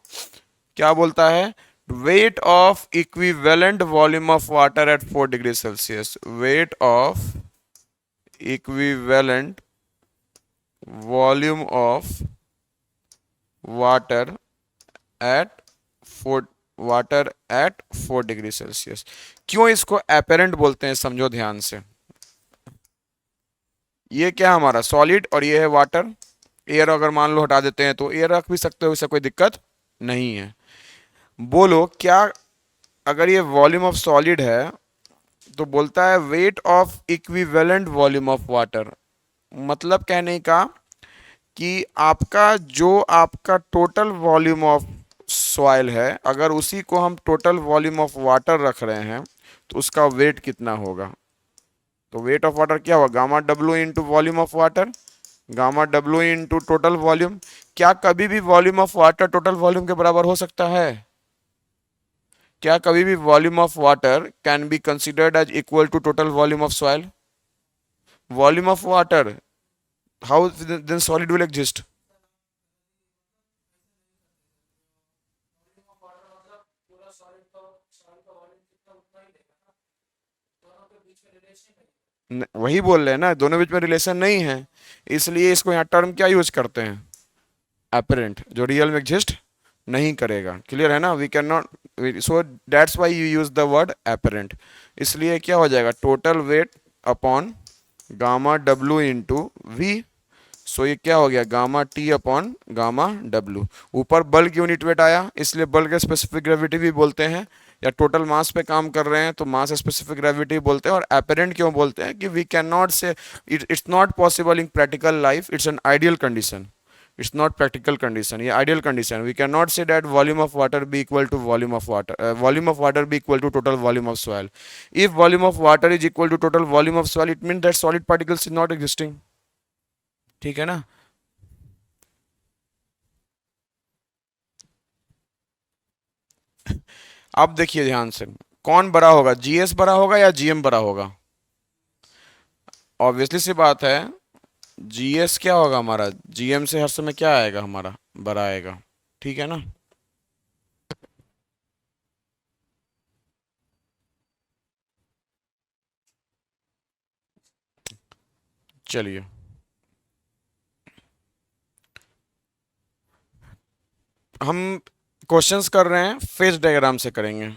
क्या बोलता है, weight of equivalent volume of water at 4 degree Celsius, wait of equivalent volume of water at 4, water at 4 degree Celsius. क्यों इसको अपेरेंट बोलते हैं, समझो ध्यान से। ये क्या हमारा सॉलिड और ये है वाटर, एयर अगर मान लो हटा देते हैं तो एयर रख भी सकते हो, इससे कोई दिक्कत नहीं है। बोलो क्या, अगर ये वॉल्यूम ऑफ सॉलिड है तो बोलता है weight of equivalent volume of water, मतलब कहने का कि आपका जो आपका टोटल वॉल्यूम ऑफ सॉइल है, अगर उसी को हम टोटल वॉल्यूम ऑफ वाटर रख रहे हैं तो उसका वेट कितना होगा। तो वेट ऑफ वाटर क्या होगा, gamma W into volume of water, gamma W into total volume. क्या कभी भी volume of water total volume के बराबर हो सकता है, क्या कभी भी volume of water can be considered as equal to total volume of soil, volume of water, how then solid will exist. वही बोल रहे हैं ना, दोनों बीच में रिलेशन नहीं है, इसलिए इसको यहाँ टर्म क्या यूज करते हैं, अपेरेंट, जो रियल में एग्जिस्ट नहीं करेगा, क्लियर है ना, we can not, so that's why you use the word apparent. इसलिए क्या हो जाएगा, total weight upon gamma W into V, so ये क्या हो गया, gamma T upon gamma W. ऊपर बल्क यूनिट वेट आया, इसलिए बल्क स्पेसिफिक ग्रेविटी भी बोलते हैं, या टोटल मास पे काम कर रहे हैं तो मास स्पेसिफिक ग्रेविटी बोलते हैं। और अपेरेंट क्यों बोलते हैं कि वी कैन नॉट से, it's not possible in practical life, it's an ideal condition, it's not practical condition, ये ideal condition, we cannot say that volume of water be equal to volume of water, volume of water be equal to total volume of soil. If volume of water is equal to total volume of soil, it means that solid particles is not existing, ठीक है ना। अब देखिए ध्यान से, कौन बड़ा होगा, जीएस बड़ा होगा या जीएम बड़ा होगा, ऑब्वियसली सी बात है, जीएस क्या होगा हमारा, जीएम से हर समय क्या आएगा हमारा, बड़ा आएगा, ठीक है ना। चलिए हम क्वेश्चंस कर रहे हैं, फेज डायग्राम से करेंगे,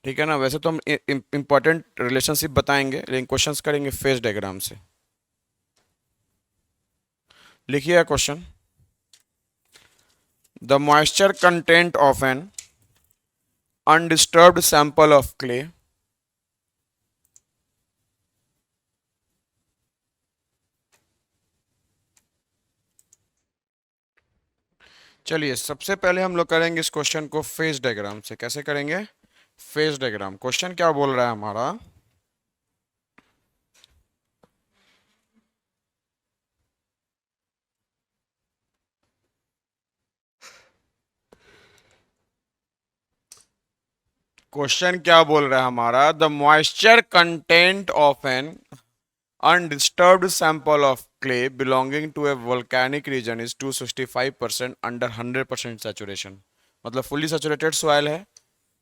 ठीक है ना। वैसे तो हम इंपॉर्टेंट रिलेशनशिप बताएंगे, लेकिन क्वेश्चंस करेंगे फेज डायग्राम से। लिखिए question, the moisture content of an undisturbed sample of clay, चलिए सबसे पहले हम लोग करेंगे इस क्वेश्चन को फेज डायग्राम से। कैसे करेंगे, फेज डायग्राम। क्वेश्चन क्या बोल रहा है हमारा, क्वेश्चन क्या बोल रहा है हमारा, the moisture content of an undisturbed sample of clay belonging to a volcanic region is 265% under 100% saturation, मतलब फुली सैचुरेटेड सॉइल है।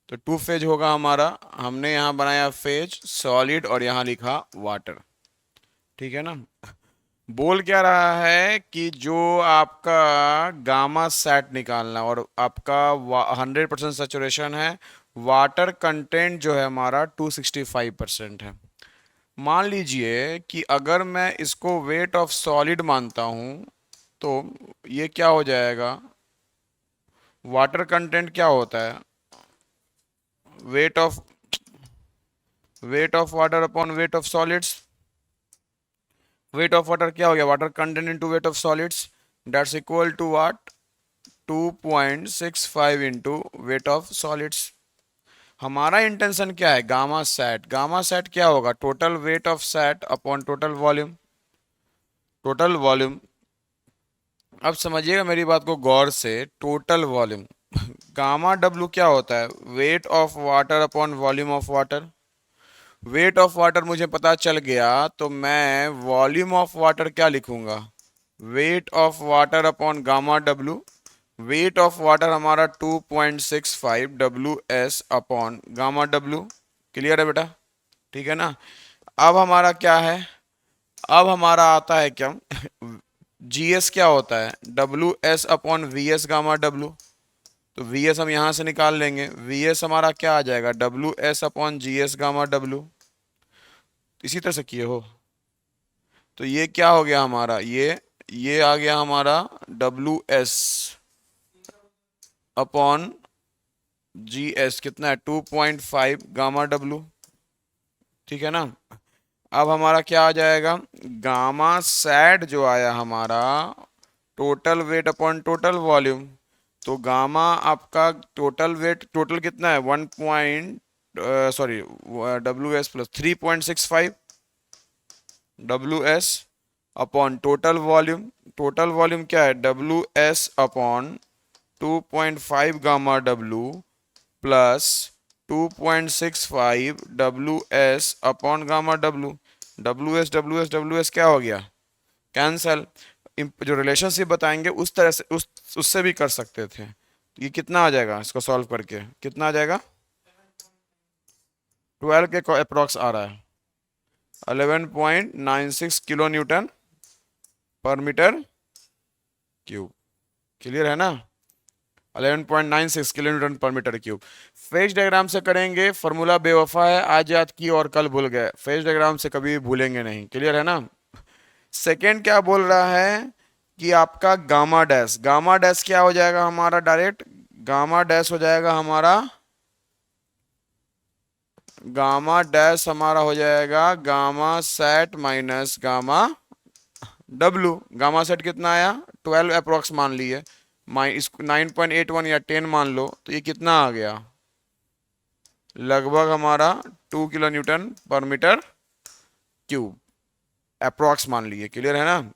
तो टू फेज होगा हमारा, हमने यहाँ बनाया फेज सॉलिड और यहाँ लिखा वाटर, ठीक है ना। बोल क्या रहा है कि जो आपका गामा सेट निकालना, और आपका 100% सेचुरेशन है, वाटर कंटेंट जो है हमारा 265% है। मान लीजिए कि अगर मैं इसको वेट ऑफ सॉलिड मानता हूं तो ये क्या हो जाएगा, वाटर कंटेंट क्या होता है, weight of, weight of water upon weight of solids, weight of water क्या हो गया, water content into weight of solids, that's equal to what, 2.65 into weight of solids. हमारा इंटेंशन क्या है, गामा सेट। गामा सेट क्या होगा, total weight of sat upon total volume. Total volume, अब समझिएगा मेरी बात को गौर से, टोटल वॉल्यूम गामा डब्लू क्या होता है, weight of water upon volume of water. Wait of water मुझे पता चल गया तो मैं वॉल्यूम ऑफ वाटर क्या लिखूंगा, wait of water upon gamma W. Wait of water हमारा 2.65 W S upon gamma W. Clear है बेटा, ठीक है ना। अब हमारा क्या है, अब हमारा आता है क्या, जीएस क्या होता है, W S upon V S gamma W. तो वी एस हम यहां से निकाल लेंगे, वी एस हमारा क्या आ जाएगा, W S upon G S gamma W. इसी तरह से किए हो तो ये क्या हो गया हमारा, ये आ गया हमारा W S upon G S, कितना है 2.5 गामा डब्लू, ठीक है ना। अब हमारा क्या आ जाएगा, गामा सैड जो आया हमारा, total weight upon total volume. तो गामा आपका टोटल वेट, टोटल कितना है 1 point, sorry, W S plus 3.65 W S upon total volume. Total volume क्या है, W S upon 2.5 gamma W plus 2.65 W S upon gamma W. W S W S W S क्या हो गया, कैंसल। जो रिलेशनशिप बताएंगे उस तरह से, उससे भी कर सकते थे। तो ये कितना आ जाएगा, इसको सॉल्व करके कितना आ जाएगा, 12 के अप्रॉक्स आ रहा है, 11.96 किलो न्यूटन पर मीटर क्यूब। क्लियर है ना, 11.96 किलो न्यूटन पर मीटर क्यूब। फेज डायग्राम से करेंगे, फॉर्मूला बेवफा है, आज याद की और कल भूल गए, फेज डायग्राम से कभी भी भूलेंगे नहीं। क्लियर है ना। सेकेंड क्या बोल रहा है कि आपका गामा डैश, गामा डैश क्या हो जाएगा हमारा, डायरेक्ट गामा डैश हो जाएगा हमारा, गामा डैश हमारा हो जाएगा gamma sat minus gamma W. Gamma sat कितना आया, 12 अप्रोक्स मान लिए, इसको 9.81 या 10 मान लो, तो ये कितना आ गया, लगभग हमारा 2 किलो न्यूटन पर मीटर क्यूब अप्रोक्स मान लिए। क्लियर है ना।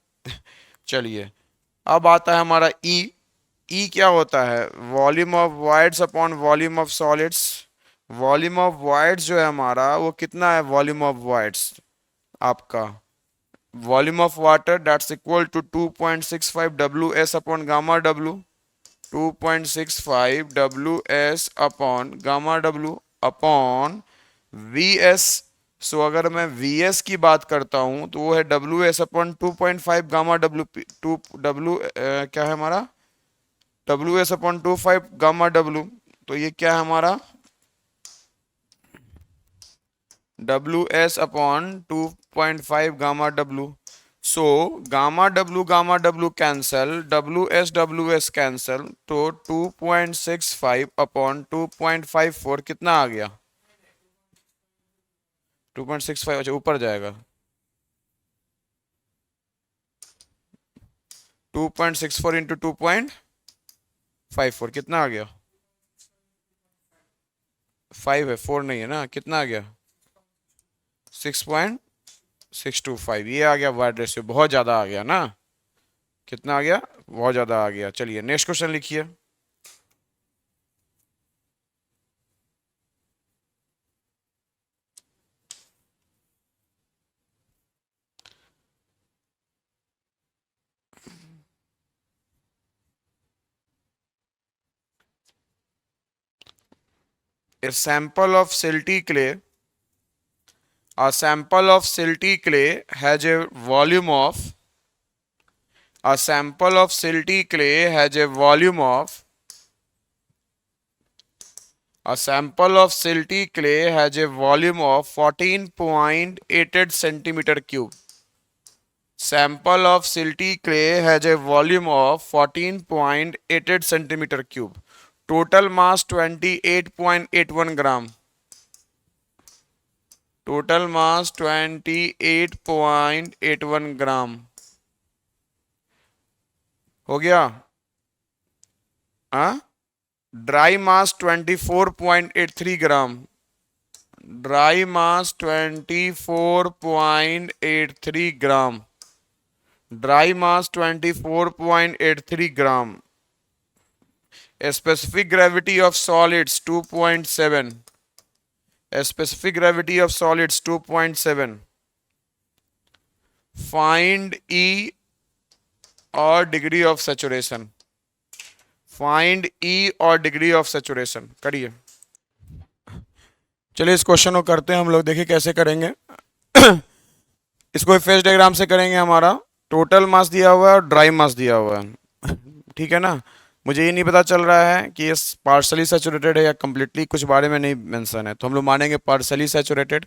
चलिए, अब आता है हमारा ई। ई क्या होता है, volume of voids upon volume of solids. Volume of voids जो है हमारा वो कितना है, वॉल्यूम ऑफ वाइड्स आपका, volume of water that's equal to 2.65 W S upon gamma W. 2.65 W S upon gamma W upon V S. So अगर मैं वी एस की बात करता हूं तो वो है W S upon 2.5 gamma W, two W क्या है हमारा, W S upon 2.5 gamma W. तो ये क्या है हमारा, W S upon 2.5 gamma W. So gamma W cancel, W S cancel, तो 2.65 अपॉन 2.54 कितना आ गया, 2.65, अच्छा ऊपर जाएगा, 2.64 इंटू 2.54 कितना आ गया, 5 है, 4 नहीं है ना, कितना आ गया, 6.625। ये आ गया वाइड रेशियो, बहुत ज्यादा आ गया ना, कितना आ गया, बहुत ज्यादा आ गया। चलिए नेक्स्ट क्वेश्चन लिखिए। A sample of silty clay, a sample of silty clay has a volume of, a sample of silty clay has a volume of, a sample of silty clay has a volume of 14.88 centimeter cube. Sample of silty clay has a volume of 14.88 centimeter cube. Total mass 28.81 gram. Total mass 28.81 gram हो गया। हाँ, dry mass 24.83 gram, dry mass 24.83 gram, dry mass 24.83 gram, specific gravity of solids 2.7, specific gravity of solids 2.7, find E और degree of saturation, find E और डिग्री ऑफ सैचुरेशन करिए। चलिए इस क्वेश्चन को करते हैं हम लोग, देखिए कैसे करेंगे। इसको फेज डायग्राम से करेंगे। हमारा टोटल मास दिया हुआ है और ड्राई मास दिया हुआ है, ठीक है ना। मुझे ये नहीं पता चल रहा है कि ये पार्शली सैचुरेटेड है या कंप्लीटली, कुछ बारे में नहीं मेंशन है, तो हम लोग मानेंगे पार्शली सैचुरेटेड।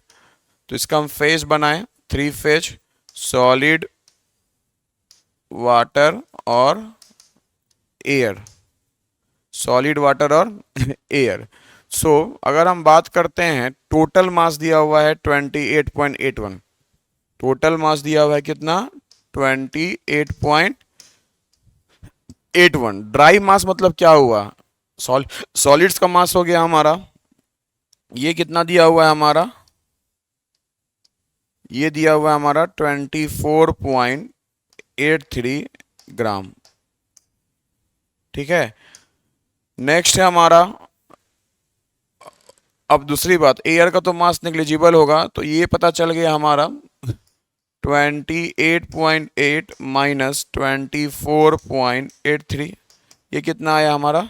तो इसका हम फेज बनाएं, 3 फेज, सॉलिड, वाटर और एयर, सॉलिड, वाटर और एयर। सो अगर हम बात करते हैं, टोटल मास दिया हुआ है 28.81, टोटल मास दिया हुआ है कितना, 28.81। ड्राई मास मतलब क्या हुआ, सॉलिड्स का मास हो गया हमारा, ये कितना दिया हुआ है हमारा, ये दिया हुआ है हमारा 24.83 ग्राम, ठीक है। नेक्स्ट है हमारा, अब दूसरी बात, एयर का तो मास नेग्लिजिबल होगा, तो ये पता चल गया हमारा 28.8 माइनस 24.83, ये कितना आया हमारा,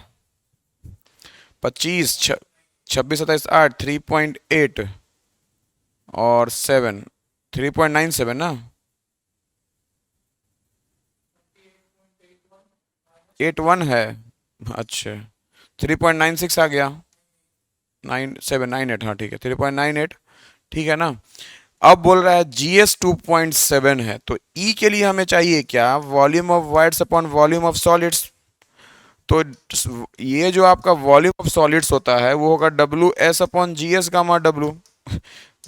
25, 26, 27, 8, 3.8 और 7, 3.97 ना, 81 है, अच्छा 3.96 आ गया, 9798, हाँ ठीक है 3.98, ठीक है ना। अब बोल रहा है GS 2.7 है, तो E के लिए हमें चाहिए क्या, volume of voids upon volume of solids. तो ये जो आपका वॉल्यूम ऑफ सॉलिड्स होता है वो होगा WS upon GS gamma W।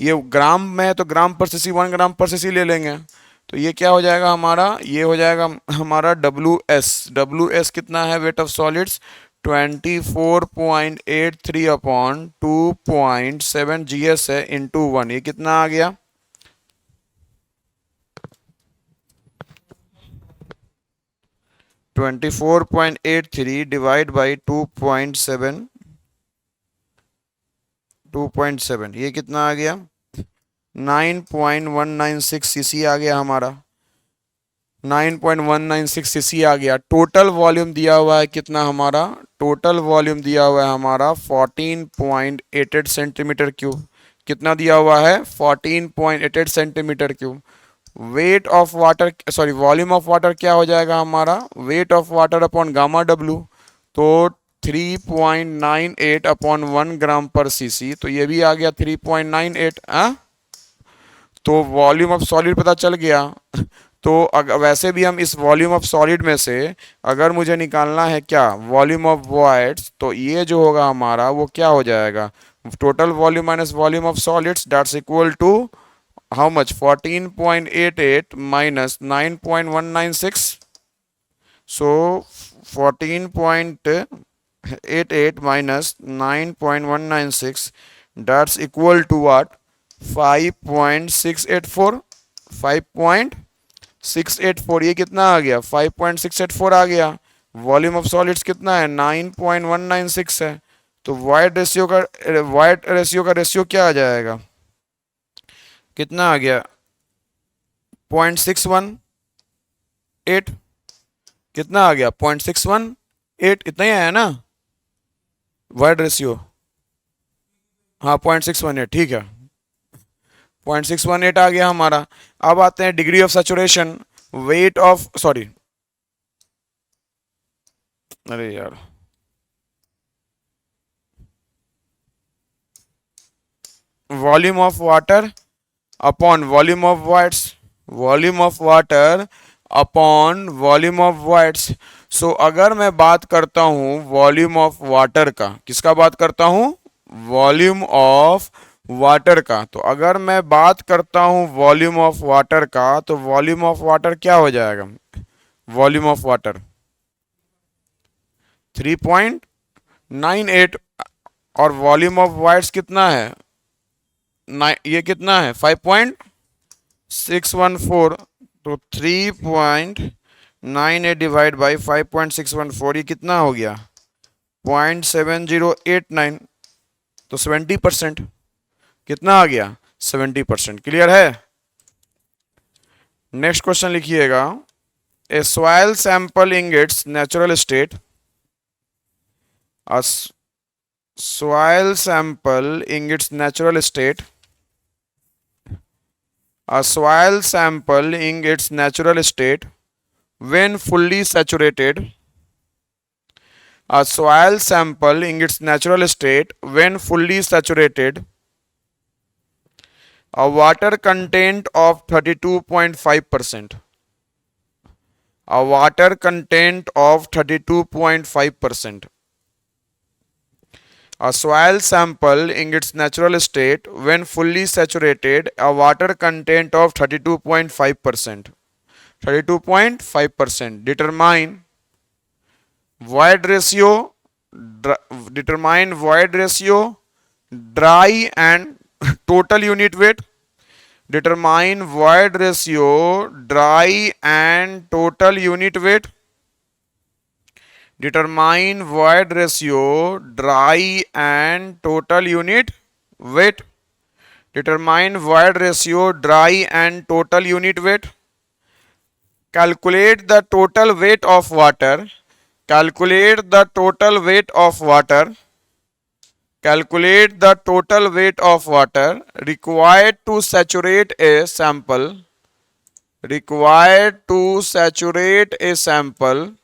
ये ग्राम में है तो ग्राम पर सीसी, 1 ग्राम पर सीसी ले लेंगे, तो ये क्या हो जाएगा हमारा, ये हो जाएगा हमारा WS कितना है, weight of solids 24.83 upon 2.7 GS है इंटू 1, ये कितना आ गया, 24.83 डिवाइड बाई 2.7, ये कितना आ गया, 9.196 सीसी आ गया हमारा, 9.196 सीसी आ गया। टोटल वॉल्यूम दिया हुआ है कितना हमारा, टोटल वॉल्यूम दिया हुआ है हमारा 14.88 सेंटीमीटर क्यूब, कितना दिया हुआ है, 14.88 centimetre cube. Wait of water, sorry volume of water क्या हो जाएगा हमारा, weight of water upon gamma W, तो 3.98 अपॉन 1 ग्राम पर सीसी, तो ये भी आ गया 3.98। तो वॉल्यूम ऑफ सॉलिड पता चल गया। तो अगर वैसे भी हम इस वॉल्यूम ऑफ सॉलिड में से अगर मुझे निकालना है क्या, वॉल्यूम ऑफ वॉइड्स, तो ये जो होगा हमारा वो क्या हो जाएगा, total volume minus volume of solids, that's equal to how much, 14.88 minus 9.196, so 14.88 minus 9.196, that's equal to what, 5.684, 5.684, ये कितना आ गया, 5.684 आ गया। वॉल्यूम ऑफ सॉलिड्स कितना है, 9.196 है, तो वाइड रेशियो का रेशियो क्या आ जाएगा, कितना आ गया, 0.618, कितना आ गया, 0.618, इतना ही आया ना वाइड रेशियो, हाँ 0.618, ठीक है 0.618 आ गया हमारा। अब आते हैं degree of saturation, weight of, sorry अरे यार, volume of water upon volume of voids, volume of water upon volume of voids. So अगर मैं बात करता हूं वॉल्यूम ऑफ वाटर का, किसका बात करता हूं, वॉल्यूम ऑफ वाटर का, तो अगर मैं बात करता हूं वॉल्यूम ऑफ वाटर का, तो वॉल्यूम ऑफ वाटर क्या हो जाएगा, वॉल्यूम ऑफ वाटर 3.98। और वॉल्यूम ऑफ वाइट्स कितना है, ये कितना है 5.614। तो 3.98 डिवाइड बाई 5.614, ये कितना हो गया 0.7089। तो 70%, कितना आ गया 70%। क्लियर है। नेक्स्ट क्वेश्चन लिखिएगा, a soil sample in its natural state, a soil sample in its natural state, a soil sample in its natural state when fully saturated, a soil sample in its natural state when fully saturated, a water content of 32.5%, a water content of 32.5%, a soil sample in its natural state when fully saturated, a water content of 32.5%. 32.5%. Determine void ratio, determine void ratio, dry and total unit weight. Determine void ratio, dry and total unit weight. Determine void ratio, dry and total unit weight. Determine void ratio, dry and total unit weight. Calculate the total weight of water. Calculate the total weight of water. Calculate the total weight of water required to saturate a sample. Required to saturate a sample.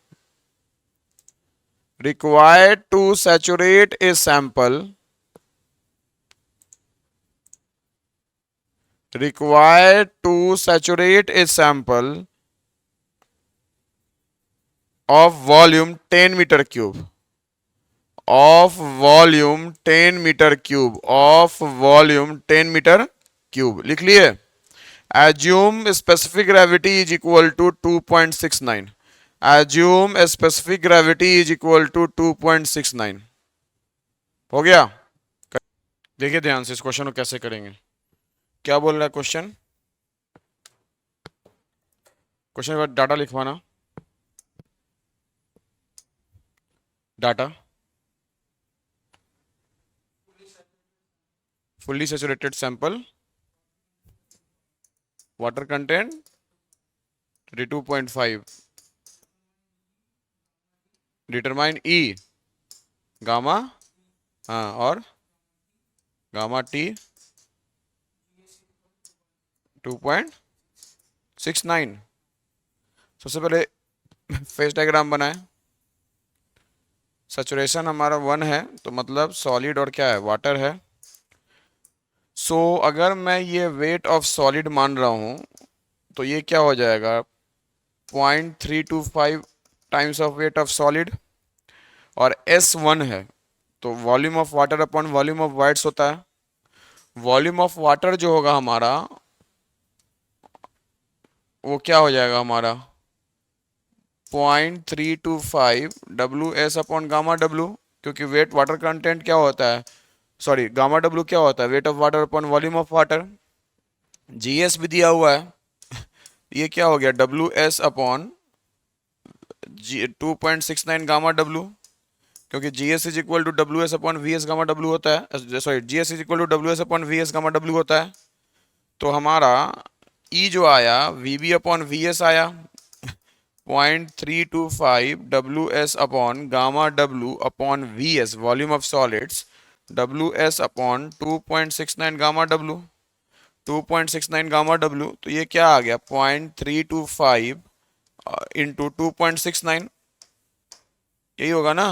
Required to saturate a sample. Required to saturate a sample of volume 10 meter cube. Of volume 10 meter cube. Of volume 10 meter cube. लिख लिए. Assume specific gravity is equal to 2.69. Assume a specific gravity is equal to 2.69. हो गया. देखिए ध्यान से इस क्वेश्चन को कैसे करेंगे. क्या बोल रहा है क्वेश्चन. क्वेश्चन के बाद डाटा लिखवाना. Data fully saturated sample, water content 32.5. Determine ई गामा, हाँ, और गामा टी 2.69. सबसे पहले फेस डायग्राम बनाए. सैचुरेशन हमारा 1 है, तो मतलब सॉलिड और क्या है, वाटर है. सो अगर मैं ये वेट ऑफ सॉलिड मान रहा हूँ, तो ये क्या हो जाएगा 0.325 times of weight of solid. और S1 है, तो volume of water upon volume of whites होता है. वॉल्यूम ऑफ वाटर जो होगा हमारा, वो क्या हो जाएगा हमारा 0.325 WS अपॉन गामा W, क्योंकि वेट वाटर कंटेंट क्या होता है, सॉरी गामा W क्या होता है, weight of water upon volume of water. GS भी दिया हुआ है, ये क्या हो गया WS अपॉन 2.69 गामा W, क्योंकि GS is equal to WS upon VS gamma W होता है. Sorry, GS is equal to WS upon VS gamma W होता है. तो हमारा E जो आया VB अपॉन VS आया 0.325 WS upon gamma W upon VS volume of solids, WS upon 2.69 gamma W, 2.69 gamma W. तो ये क्या आ गया 0.325 इंटू 2.69, यही होगा ना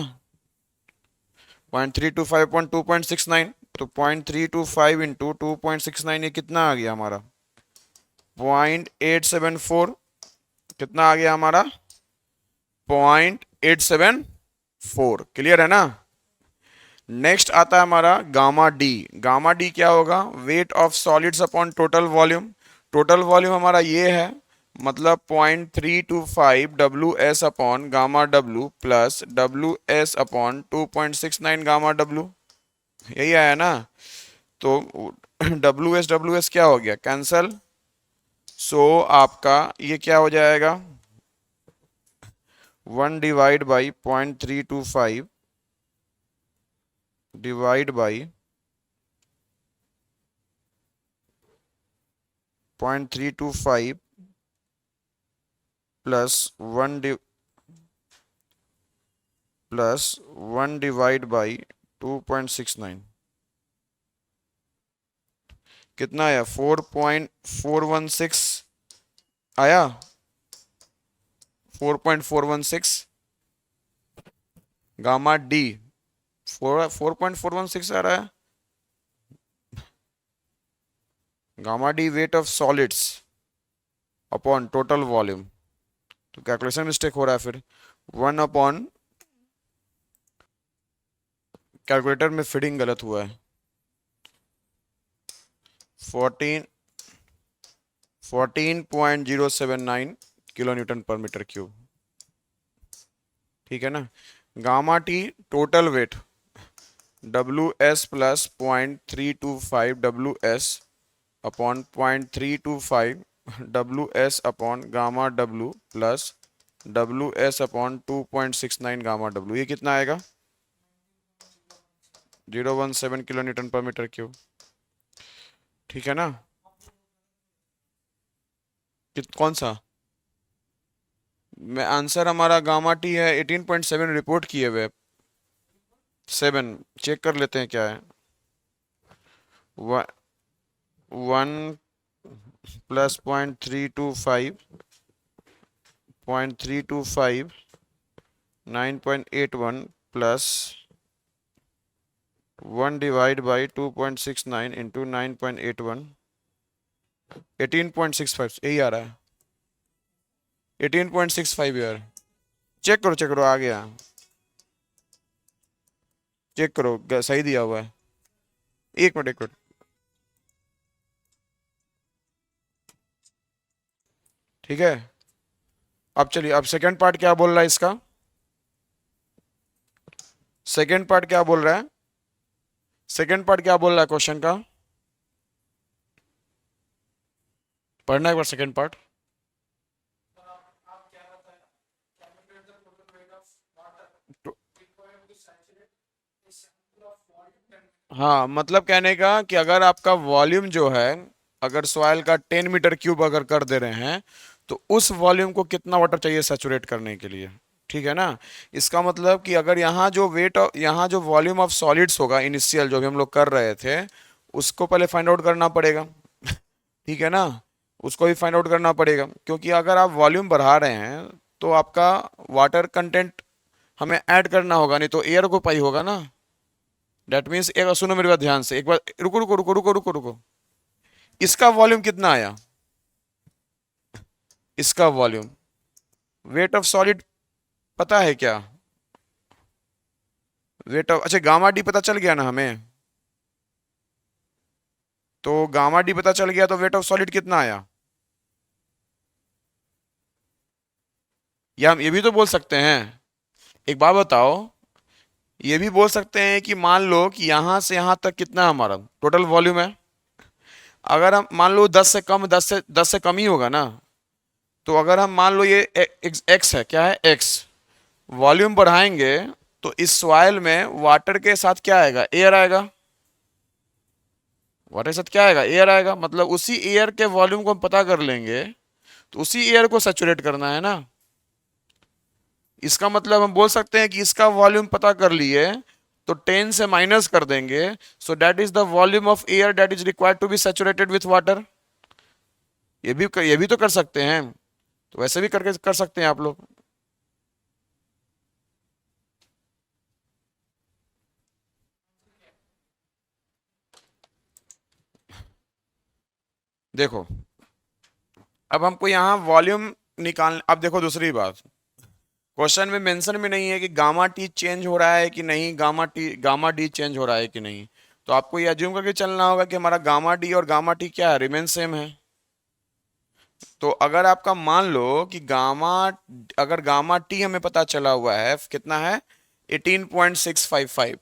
0.325 अपॉन 2.69. तो 0.325 इंटू 2.69, ये कितना आ गया हमारा 0.874. कितना आ गया हमारा 0.874. क्लियर है ना. नेक्स्ट आता है हमारा गामा डी. गामा डी क्या होगा, weight of solids upon total volume. Total volume हमारा ये है, मतलब 0.325 W S upon gamma W plus W S upon 2.69 gamma W, यही आया ना। तो डब्ल्यू एस क्या हो गया, कैंसल। सो आपका ये क्या हो जाएगा, 1/0.325 divide by 0.325 plus one divide by 2.69, कितना आया, 4.416 आया, 4.416 गामा डी, 4.416 आ रहा है। Gamma D wait of solids upon total volume, तो कैलकुलेशन मिस्टेक हो रहा है फिर। 1 अपॉन, कैलकुलेटर में फिटिंग गलत हुआ है, 14.079 किलो न्यूटन पर मीटर क्यूब, ठीक है ना। Gamma T total weight W S plus 0.325 W S upon 0.325 W S upon gamma W plus W S upon 2.69 gamma W, ये कितना आएगा, 017 किलो न्यूटन पर मीटर क्यूब, ठीक है ना। कौन सा, मैं आंसर हमारा गामा टी है 18.7 रिपोर्ट किए हुए, 7 चेक कर लेते हैं क्या है। 1 plus 0.325 9.81 plus 1 divide by 2.69 into 9.81, 18.65 यही आ रहा है, 18.65 यार। चेक करो आ गया, चेक करो सही दिया हुआ है। एक मिनट एक मिनट, ठीक है। अब चलिए, अब सेकंड पार्ट क्या बोल रहा है इसका, सेकंड पार्ट क्या बोल रहा है, सेकंड पार्ट क्या बोल रहा है क्वेश्चन का, पढ़ना एक बार सेकंड पार्ट। हाँ, मतलब कहने का कि अगर आपका वॉल्यूम जो है, अगर सॉइल का 10 मीटर क्यूब अगर कर दे रहे हैं, तो उस वॉल्यूम को कितना वाटर चाहिए सैचुरेट करने के लिए, ठीक है ना। इसका मतलब कि अगर यहाँ जो वेट, यहाँ जो वॉल्यूम ऑफ सॉलिड्स होगा इनिशियल जो भी हम लोग कर रहे थे, उसको पहले फाइंड आउट करना पड़ेगा, ठीक है ना। उसको भी फाइंड आउट करना पड़ेगा, क्योंकि अगर आप वॉल्यूम बढ़ा रहे हैं तो आपका वाटर कंटेंट हमें ऐड करना होगा, नहीं तो एयर को पाई होगा ना। डेट मीन्स, एक सुनो मेरी बात ध्यान से, एक बार रुको रुको रुको रुको रुको रुको, इसका वॉल्यूम कितना आया, इसका वॉल्यूम, वेट ऑफ सॉलिड पता है क्या, वेट ऑफ, अच्छा गामा डी पता चल गया ना हमें, तो गामा डी पता चल गया तो वेट ऑफ सॉलिड कितना आया। या हम ये भी तो बोल सकते हैं, एक बात बताओ, ये भी बोल सकते हैं कि मान लो कि यहां से यहां तक कितना हमारा टोटल वॉल्यूम है, अगर हम मान लो 10 से कम, 10 से कम ही होगा ना, तो अगर हम मान लो ये एक्स है, क्या है एक्स, वॉल्यूम बढ़ाएंगे तो इस सॉइल में वाटर के साथ क्या आएगा, एयर आएगा, वाटर के साथ क्या आएगा, एयर आएगा, मतलब उसी एयर के वॉल्यूम को हम पता कर लेंगे, तो उसी एयर को सैचुरेट करना है ना। इसका मतलब हम बोल सकते हैं कि इसका वॉल्यूम पता कर लिए तो 10 से माइनस कर देंगे, so that is the volume of air that is required to be saturated with water. ये भी तो कर सकते हैं, तो वैसे भी करके कर सकते हैं आप लोग। देखो, अब हमको यहाँ वॉल्यूम निकाल, अब देखो दूसरी बात, क्वेश्चन में मेंशन में नहीं है कि गामा टी चेंज हो रहा है कि नहीं, गामा डी चेंज हो रहा है कि नहीं, तो आपको ये अज्यूम करके चलना होगा कि हमारा गामा डी और गामा टी क्या है, रिमेन सेम है। तो अगर आपका मान लो कि गामा, अगर गामा टी हमें पता चला हुआ है कितना है 18.655,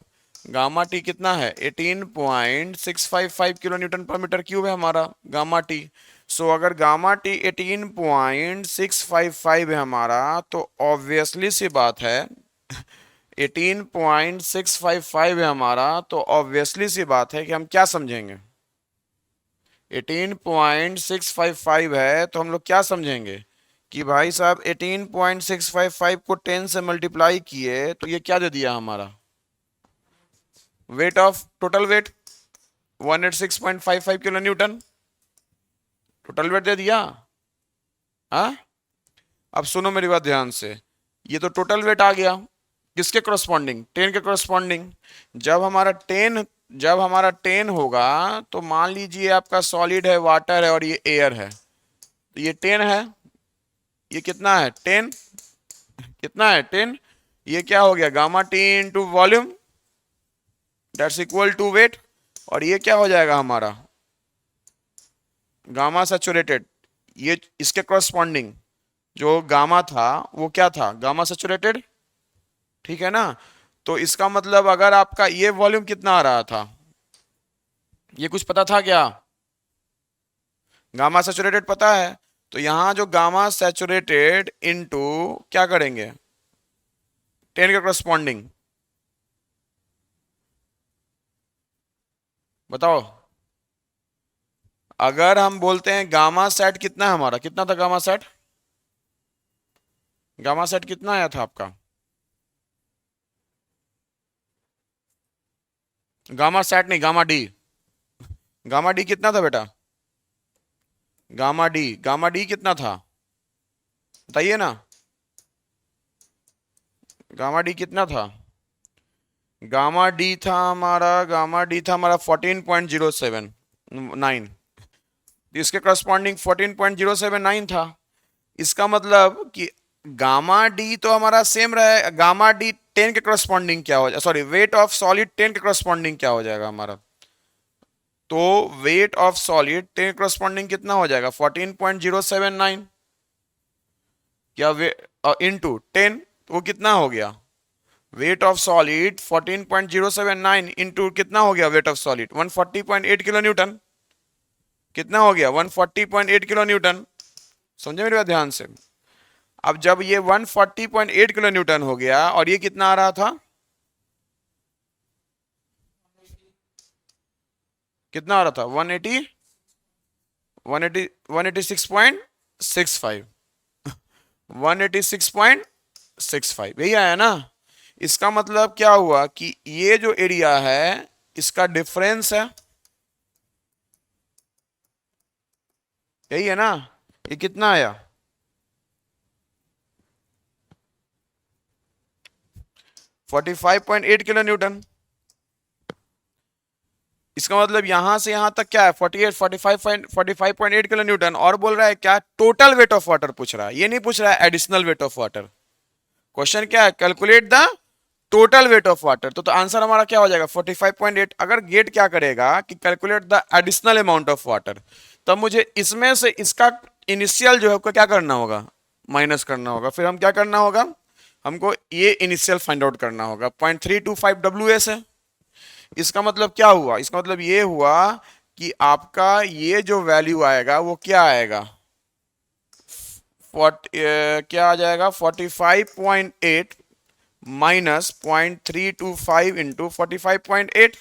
गामा टी कितना है 18.655 किलो न्यूटन पर मीटर क्यूब है हमारा गामा टी। सो अगर गामा टी 18.655 है हमारा, तो ऑब्वियसली सी बात है 18.655 है हमारा, तो ऑब्वियसली सी बात है कि हम क्या समझेंगे, 18.655 है तो हम लोग क्या समझेंगे कि भाई साहब 18.655 को 10 से मल्टीप्लाई किए तो ये क्या दे दिया हमारा, weight of total weight 186.55 kilo newton, total weight दे दिया। हाँ, अब सुनो मेरी बात ध्यान से, ये तो टोटल वेट आ गया किसके करस्पॉन्डिंग, 10 के करस्पॉन्डिंग। जब हमारा 10 होगा तो मान लीजिए आपका सॉलिड है, वाटर है और ये एयर है, तो ये 10 है, ये कितना है 10, कितना है 10, ये क्या हो गया gamma T into volume that's equal to weight, और ये क्या हो जाएगा हमारा गामा सैचुरेटेड, ये इसके करस्पॉन्डिंग जो गामा था वो क्या था गामा सैचुरेटेड, ठीक है ना। तो इसका मतलब अगर आपका ये वॉल्यूम कितना आ रहा था, ये कुछ पता था क्या, गामा सैचुरेटेड पता है, तो यहां जो गामा सैचुरेटेड इनटू क्या करेंगे 10 के करस्पॉन्डिंग, बताओ। अगर हम बोलते हैं गामा सेट कितना है हमारा, कितना था गामा सेट, गामा सेट कितना आया था आपका, गामा सेट नहीं गामा डी, गामा डी कितना था बेटा, गामा डी कितना था बताइए ना, गामा डी कितना था, गामा डी था हमारा 14.079, इसके करस्पॉन्डिंग 14.079 था। इसका मतलब कि गामा डी तो हमारा सेम रहे, गामा डी 10 के करस्पॉन्डिंग क्या हो जाएगा, सॉरी वेट ऑफ सॉलिड 10 के करस्पॉन्डिंग क्या हो जाएगा हमारा, तो वेट ऑफ सॉलिड 10 करस्पॉन्डिंग कितना हो जाएगा 14.079, क्या वे इनटू 10, तो वो कितना हो गया वेट ऑफ सॉलिड 14.079 इंटू कितना हो गया wait of solid 140.8 kilo Newton, कितना हो गया 140.8 किलो न्यूटन, समझे मेरी बात ध्यान से। अब जब ये 140.8 किलो न्यूटन हो गया और ये कितना आ रहा था, कितना आ रहा था 180 180 186.65 186.65 यही आया ना। इसका मतलब क्या हुआ कि ये जो एरिया है इसका डिफरेंस है, यही है ना, ये कितना आया 45.8 किलो न्यूटन। इसका मतलब यहां से यहां तक क्या है 45.8 किलो न्यूटन, और बोल रहा है क्या टोटल वेट ऑफ वाटर पूछ रहा है, ये नहीं पूछ रहा है additional wait of water. Question क्या है calculate the total weight of water, तो आंसर हमारा क्या हो जाएगा 45.8। अगर गेट क्या करेगा कि calculate the additional amount of water, तब मुझे इसमें से इसका इनिशियल जो है उसको क्या करना होगा माइनस करना होगा, फिर हम क्या करना होगा हमको ये इनिशियल फाइंड आउट करना होगा 0.325 WS है। इसका मतलब क्या हुआ, इसका मतलब ये हुआ कि आपका ये जो वैल्यू आएगा वो क्या आएगा क्या आ जाएगा 45.8 माइनस 0.325 इंटू 45.8,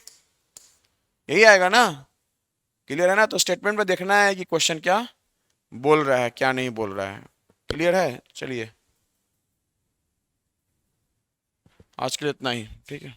यही आएगा ना, क्लियर है ना। तो स्टेटमेंट में देखना है कि क्वेश्चन क्या बोल रहा है क्या नहीं बोल रहा है, क्लियर है। चलिए आज के लिए इतना ही, ठीक है।